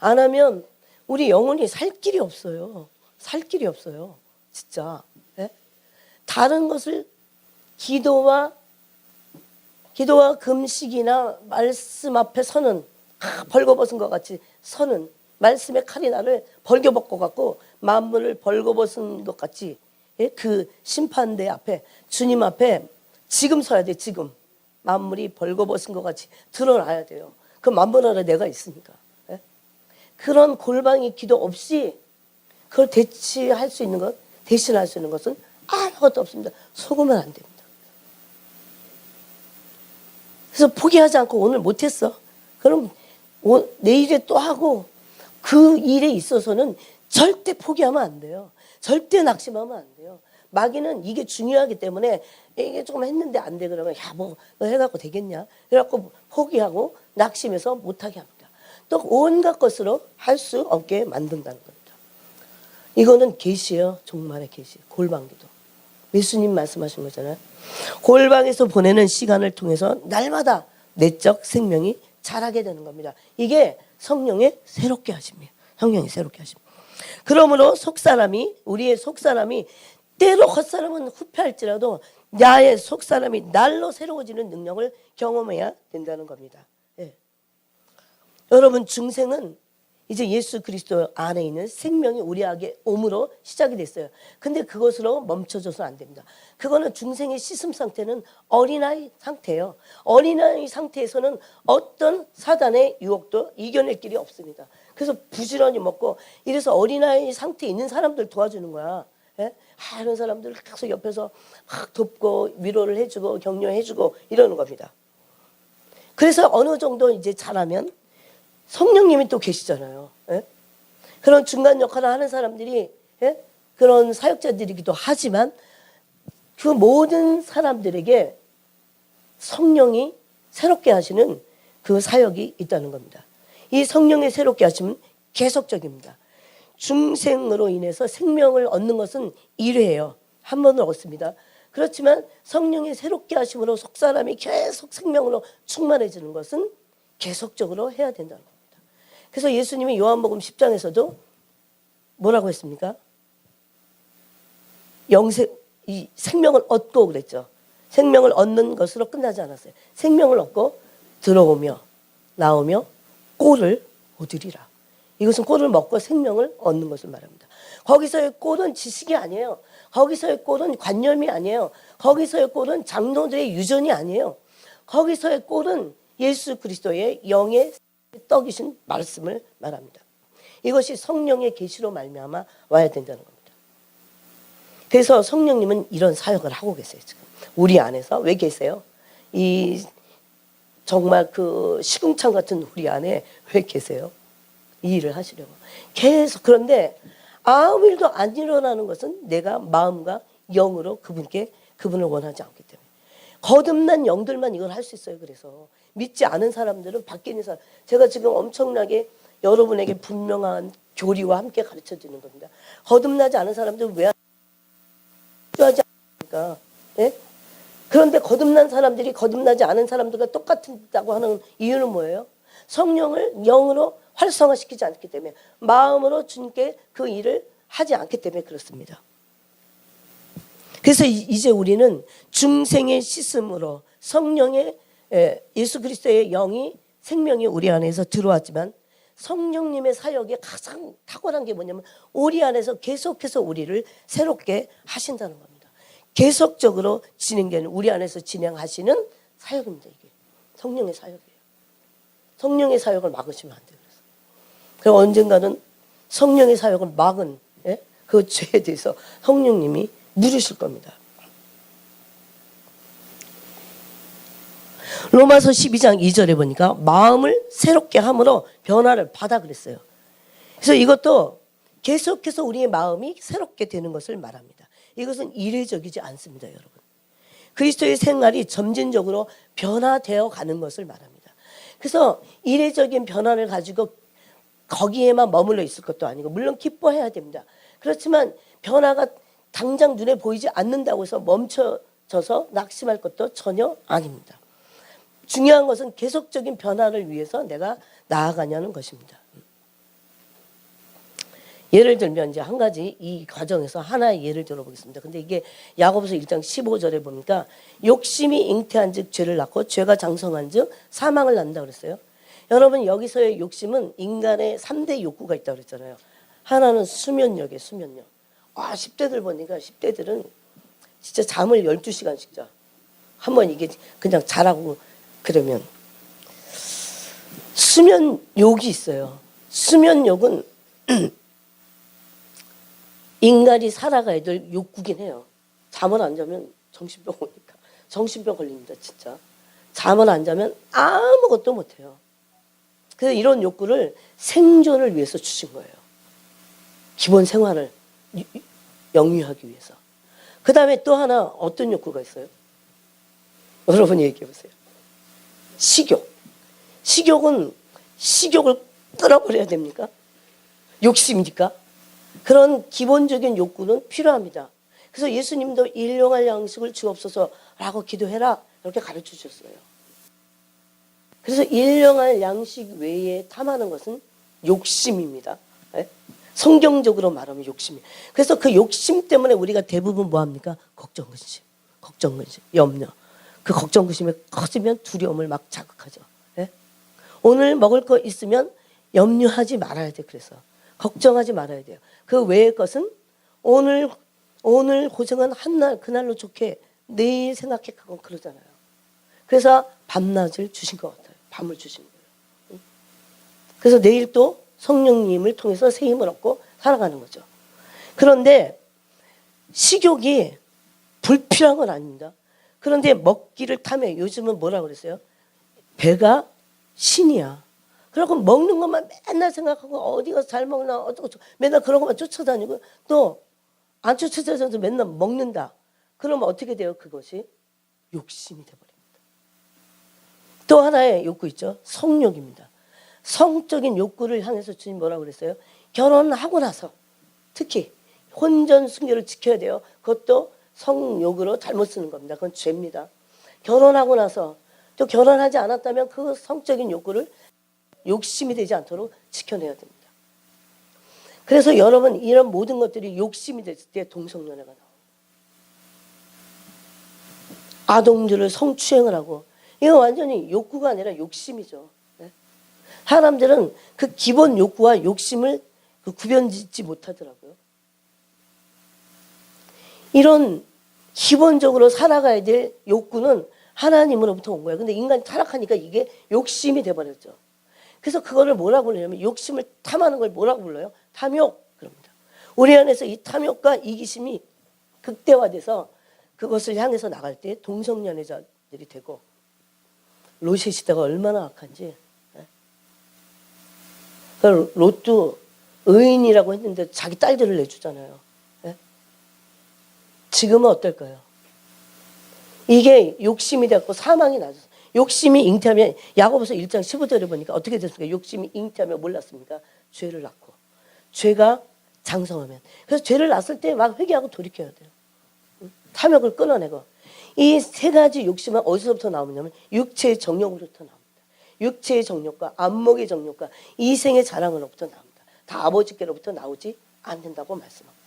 [SPEAKER 1] 안 하면 우리 영혼이 살 길이 없어요. 살 길이 없어요. 진짜. 네? 다른 것을 기도와 금식이나 말씀 앞에 서는, 벌거벗은 것 같이 서는 말씀의 칼이 나를 벌겨벗고 갖고 만물을 벌거벗은 것 같이, 예? 그 심판대 앞에, 주님 앞에 지금 서야 돼. 지금 만물이 벌거벗은 것 같이 드러나야 돼요. 그 만물 안에 내가 있으니까. 예? 그런 골방의 기도 없이 그걸 대신할 수 있는 것은 아무것도 없습니다. 속으면 안 됩니다. 그래서 포기하지 않고 오늘 못했어. 그럼 내일에 또 하고, 그 일에 있어서는 절대 포기하면 안 돼요. 절대 낙심하면 안 돼요. 마귀는 이게 중요하기 때문에 이게 조금 했는데 안 돼 그러면 야, 뭐 너 해갖고 되겠냐? 그래갖고 포기하고 낙심해서 못하게 합니다. 또 온갖 것으로 할 수 없게 만든다는 겁니다. 이거는 계시예요. 종말의 계시. 골방기도. 예수님 말씀하신 거잖아요. 골방에서 보내는 시간을 통해서 날마다 내적 생명이 자라게 되는 겁니다. 이게 성령의 새롭게 하심이에요. 성령이 새롭게 하심. 그러므로 우리의 속사람이 때로 겉사람은 후패할지라도 나의 속사람이 날로 새로워지는 능력을 경험해야 된다는 겁니다. 예. 여러분, 중생은 이제 예수 그리스도 안에 있는 생명이 우리에게 옴으로 시작이 됐어요. 근데 그것으로 멈춰져서 안 됩니다. 그거는 중생의 시슴 상태는 어린아이 상태예요. 어린아이 상태에서는 어떤 사단의 유혹도 이겨낼 길이 없습니다. 그래서 부지런히 먹고, 이래서 어린아이 상태에 있는 사람들 도와주는 거야. 예? 이런 사람들 계속 옆에서 막 돕고 위로를 해주고 격려해주고 이러는 겁니다. 그래서 어느 정도 이제 자라면 성령님이 또 계시잖아요. 예? 그런 중간 역할을 하는 사람들이, 예? 그런 사역자들이기도 하지만 그 모든 사람들에게 성령이 새롭게 하시는 그 사역이 있다는 겁니다. 이 성령의 새롭게 하심은 계속적입니다. 중생으로 인해서 생명을 얻는 것은 1회예요. 한 번을 얻습니다. 그렇지만 성령의 새롭게 하심으로 속사람이 계속 생명으로 충만해지는 것은 계속적으로 해야 된다는 겁니다. 그래서 예수님이 요한복음 10장에서도 뭐라고 했습니까? 이 생명을 얻고 그랬죠. 생명을 얻는 것으로 끝나지 않았어요. 생명을 얻고 들어오며 나오며 꼴을 얻으리라. 이것은 꼴을 먹고 생명을 얻는 것을 말합니다. 거기서의 꼴은 지식이 아니에요. 거기서의 꼴은 관념이 아니에요. 거기서의 꼴은 장로들의 유전이 아니에요. 거기서의 꼴은 예수 그리스도의 영의 떡이신 말씀을 말합니다. 이것이 성령의 계시로 말미암아 와야 된다는 겁니다. 그래서 성령님은 이런 사역을 하고 계세요. 지금 우리 안에서 왜 계세요? 이 정말 그 시궁창 같은 우리 안에 왜 계세요? 이 일을 하시려고 계속. 그런데 아무 일도 안 일어나는 것은 내가 마음과 영으로 그분을 원하지 않기 때문에. 거듭난 영들만 이걸 할 수 있어요. 그래서 믿지 않은 사람들은 밖에 있는 사람, 제가 지금 엄청나게 여러분에게 분명한 교리와 함께 가르쳐 드리는 겁니다. 거듭나지 않은 사람들은 왜 하지 않습니까? 예? 그런데 거듭난 사람들이 거듭나지 않은 사람들과 똑같다고 하는 이유는 뭐예요? 성령을 영으로 활성화시키지 않기 때문에, 마음으로 주님께 그 일을 하지 않기 때문에 그렇습니다. 그래서 이제 우리는 중생의 씻음으로 성령의 예수 그리스도의 영이 생명이 우리 안에서 들어왔지만, 성령님의 사역에 가장 탁월한 게 뭐냐면 우리 안에서 계속해서 우리를 새롭게 하신다는 겁니다. 계속적으로 진행되는, 우리 안에서 진행하시는 사역입니다. 이게 성령의 사역이에요. 성령의 사역을 막으시면 안 돼요. 그래서 언젠가는 성령의 사역을 막은 그 죄에 대해서 성령님이 물으실 겁니다. 로마서 12장 2절에 보니까 마음을 새롭게 함으로 변화를 받아 그랬어요. 그래서 이것도 계속해서 우리의 마음이 새롭게 되는 것을 말합니다. 이것은 이례적이지 않습니다, 여러분. 그리스도의 생활이 점진적으로 변화되어 가는 것을 말합니다. 그래서 이례적인 변화를 가지고 거기에만 머물러 있을 것도 아니고, 물론 기뻐해야 됩니다. 그렇지만 변화가 당장 눈에 보이지 않는다고 해서 멈춰져서 낙심할 것도 전혀 아닙니다. 중요한 것은 계속적인 변화를 위해서 내가 나아가냐는 것입니다. 예를 들면 이제 한 가지 이 과정에서 하나의 예를 들어보겠습니다. 근데 이게 야고보서 1장 15절에 보니까 욕심이 잉태한즉 죄를 낳고 죄가 장성한즉 사망을 낳는다 그랬어요. 여러분 여기서의 욕심은 인간의 3대 욕구가 있다고 그랬잖아요. 하나는 수면력이에요. 수면력. 10대들 보니까 10대들은 진짜 잠을 12시간씩 자. 한번 이게 그냥 자라고 그러면. 수면욕이 있어요. 수면욕은 인간이 살아가야 될 욕구긴 해요. 잠을 안 자면 정신병 오니까. 정신병 걸립니다, 진짜. 잠을 안 자면 아무것도 못해요. 그래서 이런 욕구를 생존을 위해서 주신 거예요. 기본 생활을 영위하기 위해서. 그 다음에 또 하나 어떤 욕구가 있어요? 여러분이 얘기해 보세요. 식욕. 식욕을 끌어버려야 됩니까? 욕심입니까? 그런 기본적인 욕구는 필요합니다. 그래서 예수님도 일용할 양식을 주옵소서라고 기도해라 이렇게 가르쳐 주셨어요. 그래서 일용할 양식 외에 탐하는 것은 욕심입니다. 네? 성경적으로 말하면 욕심이에요. 그래서 그 욕심 때문에 우리가 대부분 뭐합니까? 걱정, 근심, 염려. 그 걱정, 근심이 커지면 두려움을 막 자극하죠. 네? 오늘 먹을 거 있으면 염려하지 말아야 돼. 그래서 걱정하지 말아야 돼요. 그 외의 것은 오늘 고생은 한날 그날로 좋게 내일 생각하고 그러잖아요. 그래서 밤낮을 주신 것 같아요. 밤을 주신 거예요. 그래서 내일 또 성령님을 통해서 새 힘을 얻고 살아가는 거죠. 그런데 식욕이 불필요한 건 아닙니다. 그런데 먹기를 탐해. 요즘은 뭐라고 그랬어요? 배가 신이야. 그러고 먹는 것만 맨날 생각하고 어디 가서 잘 먹나 어쩌고 맨날 그런 것만 쫓아다니고 또 안 쫓아다녀도 맨날 먹는다. 그러면 어떻게 돼요? 그것이 욕심이 돼버립니다. 또 하나의 욕구 있죠. 성욕입니다. 성적인 욕구를 향해서 주님 뭐라고 그랬어요? 결혼하고 나서 특히 혼전 순결을 지켜야 돼요. 그것도 성욕으로 잘못 쓰는 겁니다. 그건 죄입니다. 결혼하고 나서 또 결혼하지 않았다면 그 성적인 욕구를 욕심이 되지 않도록 지켜내야 됩니다. 그래서 여러분 이런 모든 것들이 욕심이 됐을 때 동성연애가 나와요. 아동들을 성추행을 하고 이건 완전히 욕구가 아니라 욕심이죠. 사람들은 그 기본 욕구와 욕심을 구별짓지 못하더라고요. 이런 기본적으로 살아가야 될 욕구는 하나님으로부터 온 거예요. 근데 인간이 타락하니까 이게 욕심이 돼버렸죠. 그래서 그거를 뭐라고 불러냐면 욕심을 탐하는 걸 뭐라고 불러요? 탐욕 그럽니다. 우리 안에서 이 탐욕과 이기심이 극대화돼서 그것을 향해서 나갈 때 동성연애자들이 되고 롯의 시대가 얼마나 악한지. 롯도 의인이라고 했는데 자기 딸들을 내주잖아요. 지금은 어떨까요? 이게 욕심이 됐고 사망이 낮았어요. 욕심이 잉태하면 야고보서 1장 15절에 보니까 어떻게 됐습니까? 욕심이 잉태하면 몰랐습니까? 죄를 낳고 죄가 장성하면. 그래서 죄를 낳았을 때 막 회개하고 돌이켜야 돼요. 탐욕을 끊어내고. 이 세 가지 욕심은 어디서부터 나오냐면 육체의 정욕으로부터 나옵니다. 육체의 정욕과 안목의 정욕과 이생의 자랑으로부터 나옵니다. 다 아버지께로부터 나오지 않는다고 말씀합니다.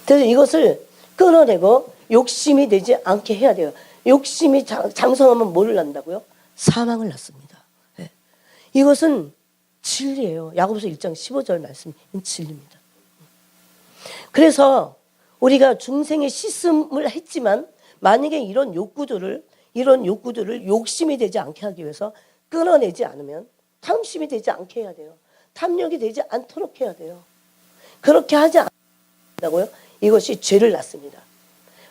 [SPEAKER 1] 그래서 이것을 끊어내고 욕심이 되지 않게 해야 돼요. 욕심이 장성하면 뭐를 낳는다고요? 사망을 낳습니다. 네. 이것은 진리예요. 야고보서 1장 15절 말씀은 진리입니다. 그래서 우리가 중생의 씻음을 했지만 만약에 이런 욕구들을 욕심이 되지 않게 하기 위해서 끊어내지 않으면 탐심이 되지 않게 해야 돼요. 탐욕이 되지 않도록 해야 돼요. 그렇게 하지 않는다고요? 이것이 죄를 낳습니다.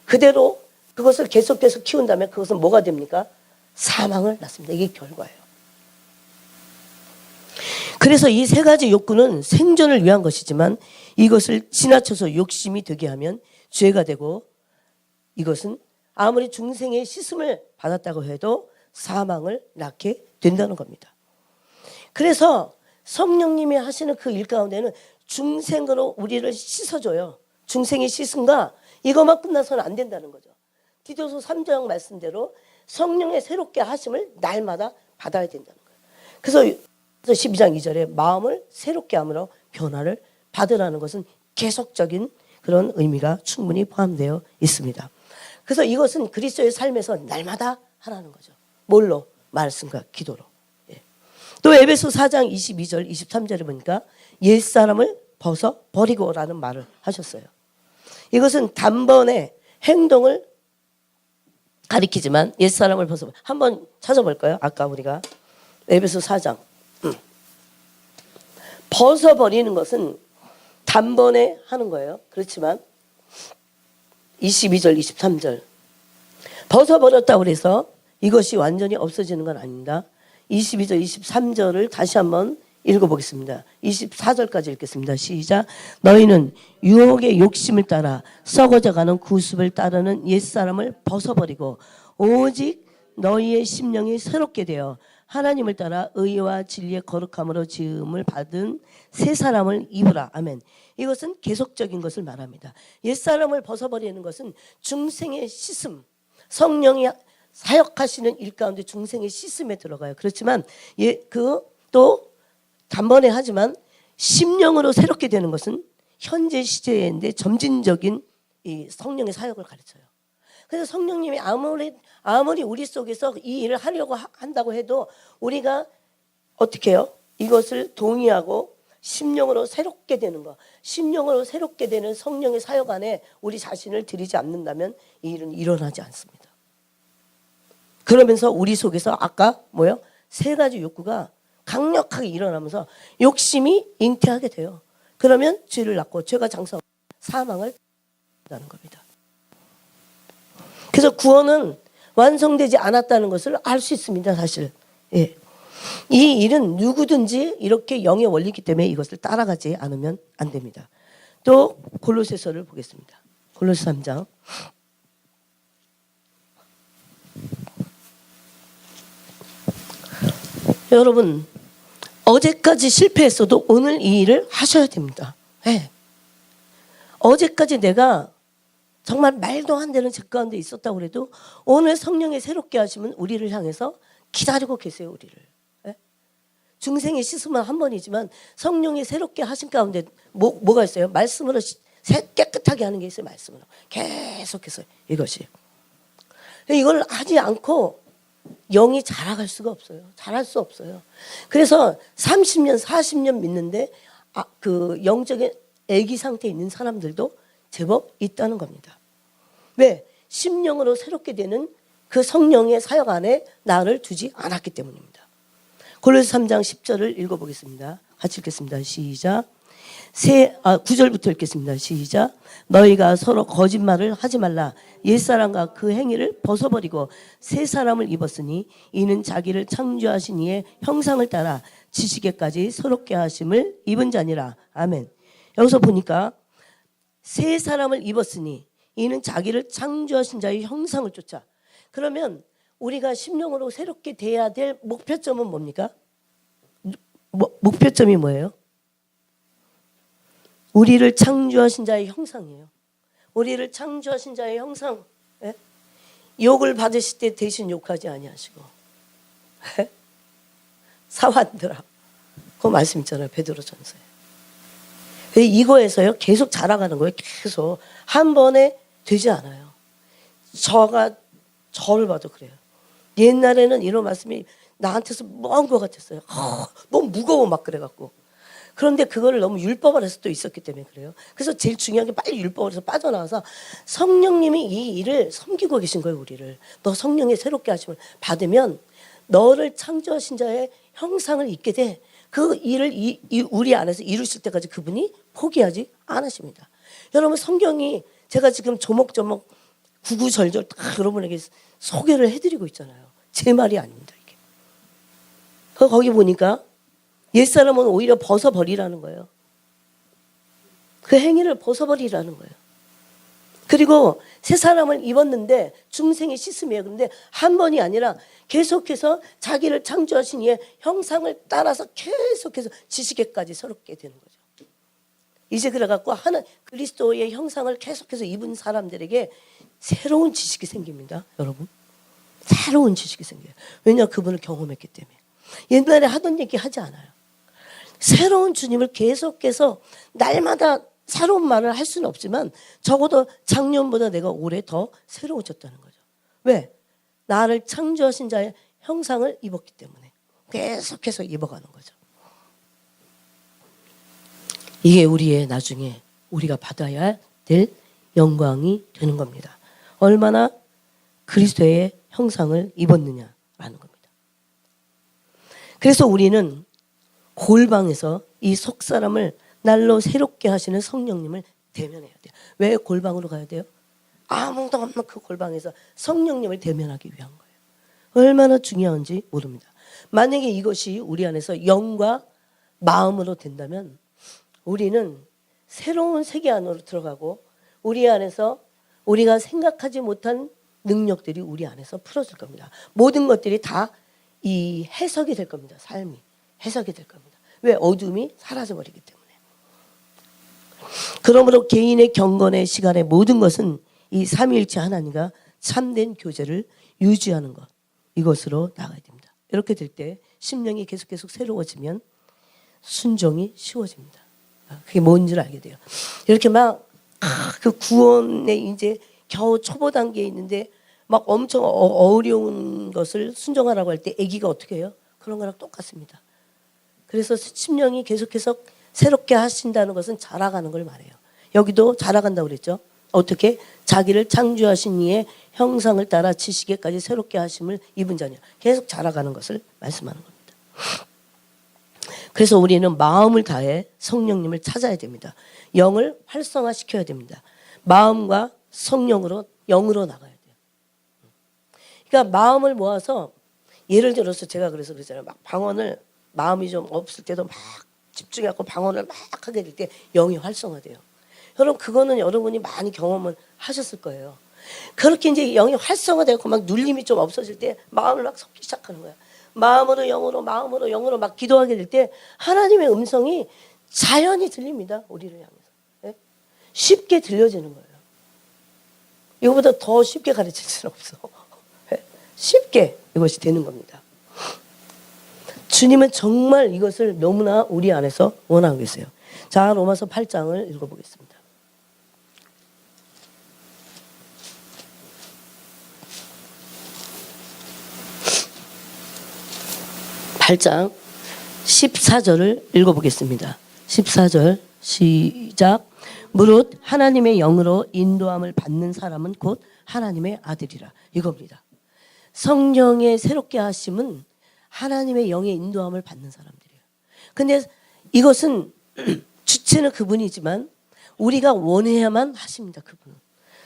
[SPEAKER 1] 그대로 그것을 계속해서 키운다면 그것은 뭐가 됩니까? 사망을 낳습니다. 이게 결과예요. 그래서 이 세 가지 욕구는 생존을 위한 것이지만 이것을 지나쳐서 욕심이 되게 하면 죄가 되고 이것은 아무리 중생의 씻음을 받았다고 해도 사망을 낳게 된다는 겁니다. 그래서 성령님이 하시는 그 일 가운데는 중생으로 우리를 씻어줘요. 중생의 씻음과 이것만 끝나서는 안 된다는 거죠. 디도서 3장 말씀대로 성령의 새롭게 하심을 날마다 받아야 된다는 거예요. 그래서 12장 2절에 마음을 새롭게 함으로 변화를 받으라는 것은 계속적인 그런 의미가 충분히 포함되어 있습니다. 그래서 이것은 그리스도의 삶에서 날마다 하라는 거죠. 뭘로? 말씀과 기도로. 예. 또 에베소 4장 22절 23절에 보니까 옛사람을 벗어버리고라는 말을 하셨어요. 이것은 단번에 행동을 가리키지만 옛사람을 한번 찾아볼까요? 아까 우리가 에베소 4장 벗어버리는 것은 단번에 하는 거예요. 그렇지만 22절 23절 벗어버렸다고 해서 이것이 완전히 없어지는 건 아닙니다. 22절 23절을 다시 한번 읽어보겠습니다. 24절까지 읽겠습니다. 시작. 너희는 유혹의 욕심을 따라 썩어져가는 구습을 따르는 옛사람을 벗어버리고 오직 너희의 심령이 새롭게 되어 하나님을 따라 의와 진리의 거룩함으로 지음을 받은 새 사람을 입으라. 아멘. 이것은 계속적인 것을 말합니다. 옛사람을 벗어버리는 것은 중생의 씻음, 성령이 사역하시는 일 가운데 중생의 씻음에 들어가요. 그렇지만 또 단번에 하지만 심령으로 새롭게 되는 것은 현재 시제인데 점진적인 이 성령의 사역을 가르쳐요. 그래서 성령님이 아무리 우리 속에서 이 일을 하려고 한다고 해도 우리가 어떻게 해요? 이것을 동의하고 심령으로 새롭게 되는 거, 심령으로 새롭게 되는 성령의 사역 안에 우리 자신을 들이지 않는다면 이 일은 일어나지 않습니다. 그러면서 우리 속에서 아까 세 가지 욕구가 강력하게 일어나면서 욕심이 잉태하게 돼요. 그러면 죄를 낳고 죄가 장사하고 사망을 한다는 겁니다. 그래서 구원은 완성되지 않았다는 것을 알 수 있습니다. 사실. 예. 이 일은 누구든지 이렇게 영의 원리이기 때문에 이것을 따라가지 않으면 안 됩니다. 또 골로새서를 보겠습니다. 골로새 3장. 여러분 어제까지 실패했어도 오늘 이 일을 하셔야 됩니다. 네. 어제까지 내가 정말 말도 안 되는 죄 가운데 있었다고 해도 오늘 성령이 새롭게 하시면 우리를 향해서 기다리고 계세요. 우리를. 네? 중생의 씻음은 한 번이지만 성령이 새롭게 하신 가운데 뭐가 있어요? 말씀으로 깨끗하게 하는 게 있어요. 말씀으로 계속해서 이것이. 이걸 하지 않고 영이 자라갈 수가 없어요. 자랄 수 없어요. 그래서 30년, 40년 믿는데 그 영적인 애기 상태에 있는 사람들도 제법 있다는 겁니다. 왜? 심령으로 새롭게 되는 그 성령의 사역 안에 나를 두지 않았기 때문입니다. 골로새 3장 10절을 읽어보겠습니다. 같이 읽겠습니다. 시작. 9절부터 읽겠습니다. 시작. 너희가 서로 거짓말을 하지 말라. 옛사람과 그 행위를 벗어버리고 새 사람을 입었으니 이는 자기를 창조하신 이의 형상을 따라 지식에까지 새롭게 하심을 입은 자니라. 아멘. 여기서 보니까 새 사람을 입었으니 이는 자기를 창조하신 자의 형상을 쫓아. 그러면 우리가 심령으로 새롭게 돼야 될 목표점은 뭡니까? 목표점이 뭐예요? 우리를 창조하신 자의 형상이에요. 우리를 창조하신 자의 형상. 예? 욕을 받으실 때 대신 욕하지 아니하시고 예? 사환들아 그 말씀 있잖아요. 베드로전서에. 이거에서요 계속 자라가는 거예요. 계속 한 번에 되지 않아요. 저를 봐도 그래요. 옛날에는 이런 말씀이 나한테서 먼 것 같았어요. 너무 무거워 막 그래갖고. 그런데 그거를 너무 율법 안에서 또 있었기 때문에 그래요. 그래서 제일 중요한 게 빨리 율법에서 빠져나와서 성령님이 이 일을 섬기고 계신 거예요. 우리를. 너 성령의 새롭게 하심을 받으면 너를 창조하신 자의 형상을 입게 돼. 그 일을 우리 안에서 이루실 때까지 그분이 포기하지 않으십니다. 여러분 성경이 제가 지금 조목조목 구구절절 다 여러분에게 소개를 해드리고 있잖아요. 제 말이 아닙니다. 이게. 거기 보니까 옛사람은 오히려 벗어버리라는 거예요. 그 행위를 벗어버리라는 거예요. 그리고 새 사람을 입었는데 중생의 씻음이에요. 그런데 한 번이 아니라 계속해서 자기를 창조하신 이의 형상을 따라서 계속해서 지식에까지 새롭게 되는 거죠. 이제 그래갖고 하는 그리스도의 형상을 계속해서 입은 사람들에게 새로운 지식이 생깁니다. 여러분. 새로운 지식이 생겨요. 왜냐 그분을 경험했기 때문에. 옛날에 하던 얘기 하지 않아요. 새로운 주님을 계속해서 날마다 새로운 말을 할 수는 없지만 적어도 작년보다 내가 올해 더 새로워졌다는 거죠. 왜? 나를 창조하신 자의 형상을 입었기 때문에. 계속해서 입어가는 거죠. 이게 우리의 나중에 우리가 받아야 될 영광이 되는 겁니다. 얼마나 그리스도의 형상을 입었느냐라는 겁니다. 그래서 우리는 골방에서 이 속사람을 날로 새롭게 하시는 성령님을 대면해야 돼요. 왜 골방으로 가야 돼요? 아무도 없는 그 골방에서 성령님을 대면하기 위한 거예요. 얼마나 중요한지 모릅니다. 만약에 이것이 우리 안에서 영과 마음으로 된다면 우리는 새로운 세계 안으로 들어가고 우리 안에서 우리가 생각하지 못한 능력들이 우리 안에서 풀어질 겁니다. 모든 것들이 다 이 해석이 될 겁니다. 삶이 해석이 될 겁니다. 왜? 어둠이 사라져버리기 때문에. 그러므로 개인의 경건의 시간의 모든 것은 이 삼위일체 하나님과 참된 교제를 유지하는 것, 이것으로 나가야 됩니다. 이렇게 될 때 심령이 계속 새로워지면 순종이 쉬워집니다. 그게 뭔 줄 알게 돼요. 이렇게 막 그 구원에 이제 겨우 초보 단계에 있는데 막 엄청 어려운 것을 순종하라고 할 때 아기가 어떻게 해요? 그런 거랑 똑같습니다. 그래서 심령이 계속해서 새롭게 하신다는 것은 자라가는 걸 말해요. 여기도 자라간다고 그랬죠. 어떻게? 자기를 창조하신 이의 형상을 따라 지식에까지 새롭게 하심을 입은 자냐. 계속 자라가는 것을 말씀하는 겁니다. 그래서 우리는 마음을 다해 성령님을 찾아야 됩니다. 영을 활성화시켜야 됩니다. 마음과 성령으로 영으로 나가야 돼요. 그러니까 마음을 모아서 예를 들어서 제가 그래서 그러잖아요. 막 방언을 마음이 좀 없을 때도 막 집중해갖고 방언을 막 하게 될 때 영이 활성화돼요. 여러분 그거는 여러분이 많이 경험을 하셨을 거예요. 그렇게 이제 영이 활성화되고 막 눌림이 좀 없어질 때 마음을 막 섞기 시작하는 거야. 마음으로 영으로 막 기도하게 될 때 하나님의 음성이 자연히 들립니다. 우리를 향해서. 네? 쉽게 들려지는 거예요. 이거보다 더 쉽게 가르칠 수는 없어. 네? 쉽게 이것이 되는 겁니다. 주님은 정말 이것을 너무나 우리 안에서 원하고 계세요. 자, 로마서 8장을 읽어보겠습니다. 8장 14절을 읽어보겠습니다. 14절 시작. 무릇 하나님의 영으로 인도함을 받는 사람은 곧 하나님의 아들이라. 이겁니다. 성령의 새롭게 하심은 하나님의 영의 인도함을 받는 사람들이에요. 근데 이것은 주체는 그분이지만 우리가 원해야만 하십니다. 그분은.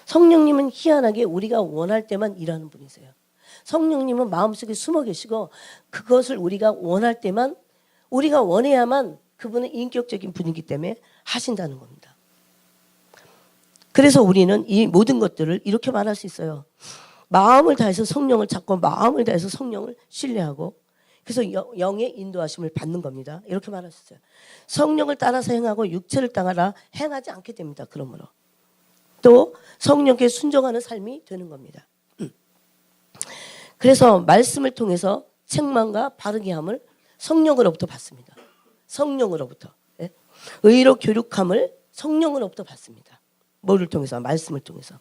[SPEAKER 1] 성령님은 희한하게 우리가 원할 때만 일하는 분이세요. 성령님은 마음속에 숨어 계시고 그것을 우리가 원할 때만 우리가 원해야만 그분은 인격적인 분이기 때문에 하신다는 겁니다. 그래서 우리는 이 모든 것들을 이렇게 말할 수 있어요. 마음을 다해서 성령을 찾고 마음을 다해서 성령을 신뢰하고 그래서 영의 인도하심을 받는 겁니다. 이렇게 말할 수 있어요. 성령을 따라서 행하고 육체를 따라 행하지 않게 됩니다. 그러므로 또 성령께 순종하는 삶이 되는 겁니다. 그래서 말씀을 통해서 책망과 바르게 함을 성령으로부터 받습니다. 성령으로부터. 예? 의로 교육함을 성령으로부터 받습니다. 뭐를 통해서? 말씀을 통해서.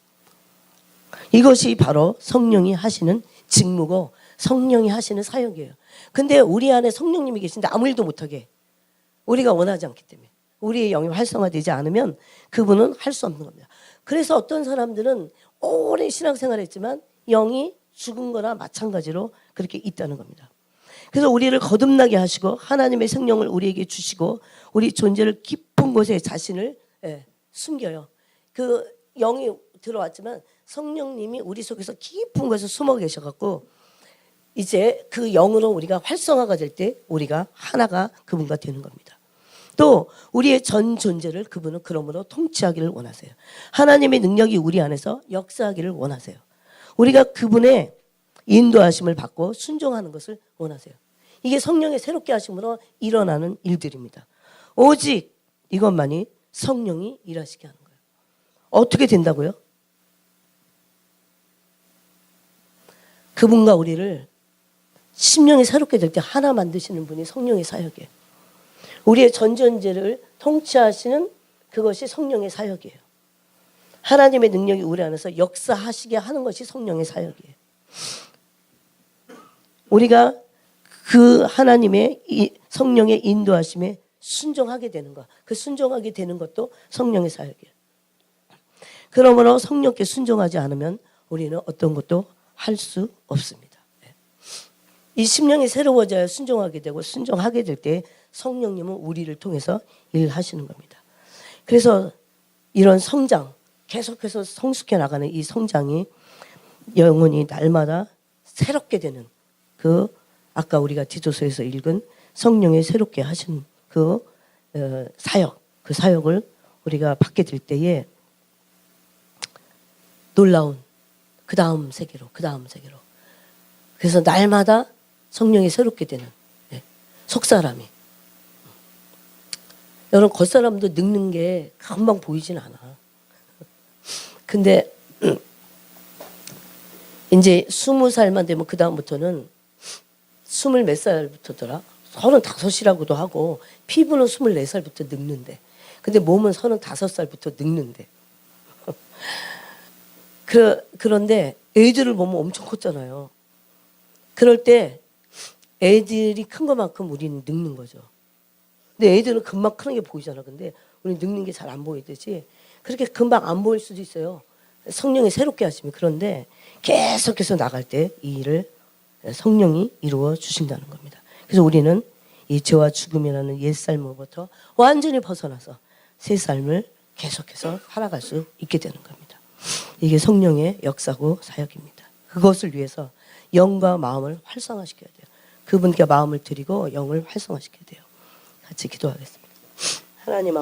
[SPEAKER 1] 이것이 바로 성령이 하시는 직무고 성령이 하시는 사역이에요. 근데 우리 안에 성령님이 계신데 아무 일도 못하게 우리가 원하지 않기 때문에 우리의 영이 활성화되지 않으면 그분은 할 수 없는 겁니다. 그래서 어떤 사람들은 오랜 신앙생활을 했지만 영이 죽은 거나 마찬가지로 그렇게 있다는 겁니다. 그래서 우리를 거듭나게 하시고 하나님의 생명을 우리에게 주시고 우리 존재를 깊은 곳에 자신을 숨겨요. 그 영이 들어왔지만 성령님이 우리 속에서 깊은 곳에 숨어 계셔갖고 이제 그 영으로 우리가 활성화가 될 때 우리가 하나가 그분과 되는 겁니다. 또 우리의 전 존재를 그분은 그러므로 통치하기를 원하세요. 하나님의 능력이 우리 안에서 역사하기를 원하세요. 우리가 그분의 인도하심을 받고 순종하는 것을 원하세요. 이게 성령의 새롭게 하심으로 일어나는 일들입니다. 오직 이것만이 성령이 일하시게 하는 거예요. 어떻게 된다고요? 그분과 우리를 심령이 새롭게 될 때 하나 만드시는 분이 성령의 사역이에요. 우리의 전 존재를 통치하시는 그것이 성령의 사역이에요. 하나님의 능력이 우리 안에서 역사하시게 하는 것이 성령의 사역이에요. 우리가 그 하나님의 이 성령의 인도하심에 순종하게 되는 것. 그 순종하게 되는 것도 성령의 사역이에요. 그러므로 성령께 순종하지 않으면 우리는 어떤 것도 할 수 없습니다. 이 심령이 새로워져야 순종하게 되고 순종하게 될 때 성령님은 우리를 통해서 일하시는 겁니다. 그래서 이런 성장, 계속해서 성숙해 나가는 이 성장이 영혼이 날마다 새롭게 되는 그 아까 우리가 디도서에서 읽은 성령의 새롭게 하신 그 사역, 그 사역을 우리가 받게 될 때에 놀라운 그 다음 세계로 그래서 날마다 성령이 새롭게 되는 속사람이 여러분 겉사람도 늙는 게 금방 보이진 않아. 근데 이제 20살만 되면 그 다음부터는 20 몇 살부터더라 35이라고도 하고 피부는 24살부터 늙는데 근데 몸은 35살부터 늙는데 그런데 애들을 보면 엄청 컸잖아요. 그럴 때 애들이 큰 것만큼 우리는 늙는 거죠. 근데 애들은 금방 크는 게 보이잖아. 근데 우리는 늙는 게 잘 안 보이듯이 그렇게 금방 안 보일 수도 있어요. 성령이 새롭게 하시면. 그런데 계속해서 나갈 때 이 일을 성령이 이루어 주신다는 겁니다. 그래서 우리는 이 죄와 죽음이라는 옛 삶으로부터 완전히 벗어나서 새 삶을 계속해서 살아갈 수 있게 되는 겁니다. 이게 성령의 역사고 사역입니다. 그것을 위해서 영과 마음을 활성화시켜야 돼요. 그분께 마음을 드리고 영을 활성화시켜야 돼요. 같이 기도하겠습니다. 하나님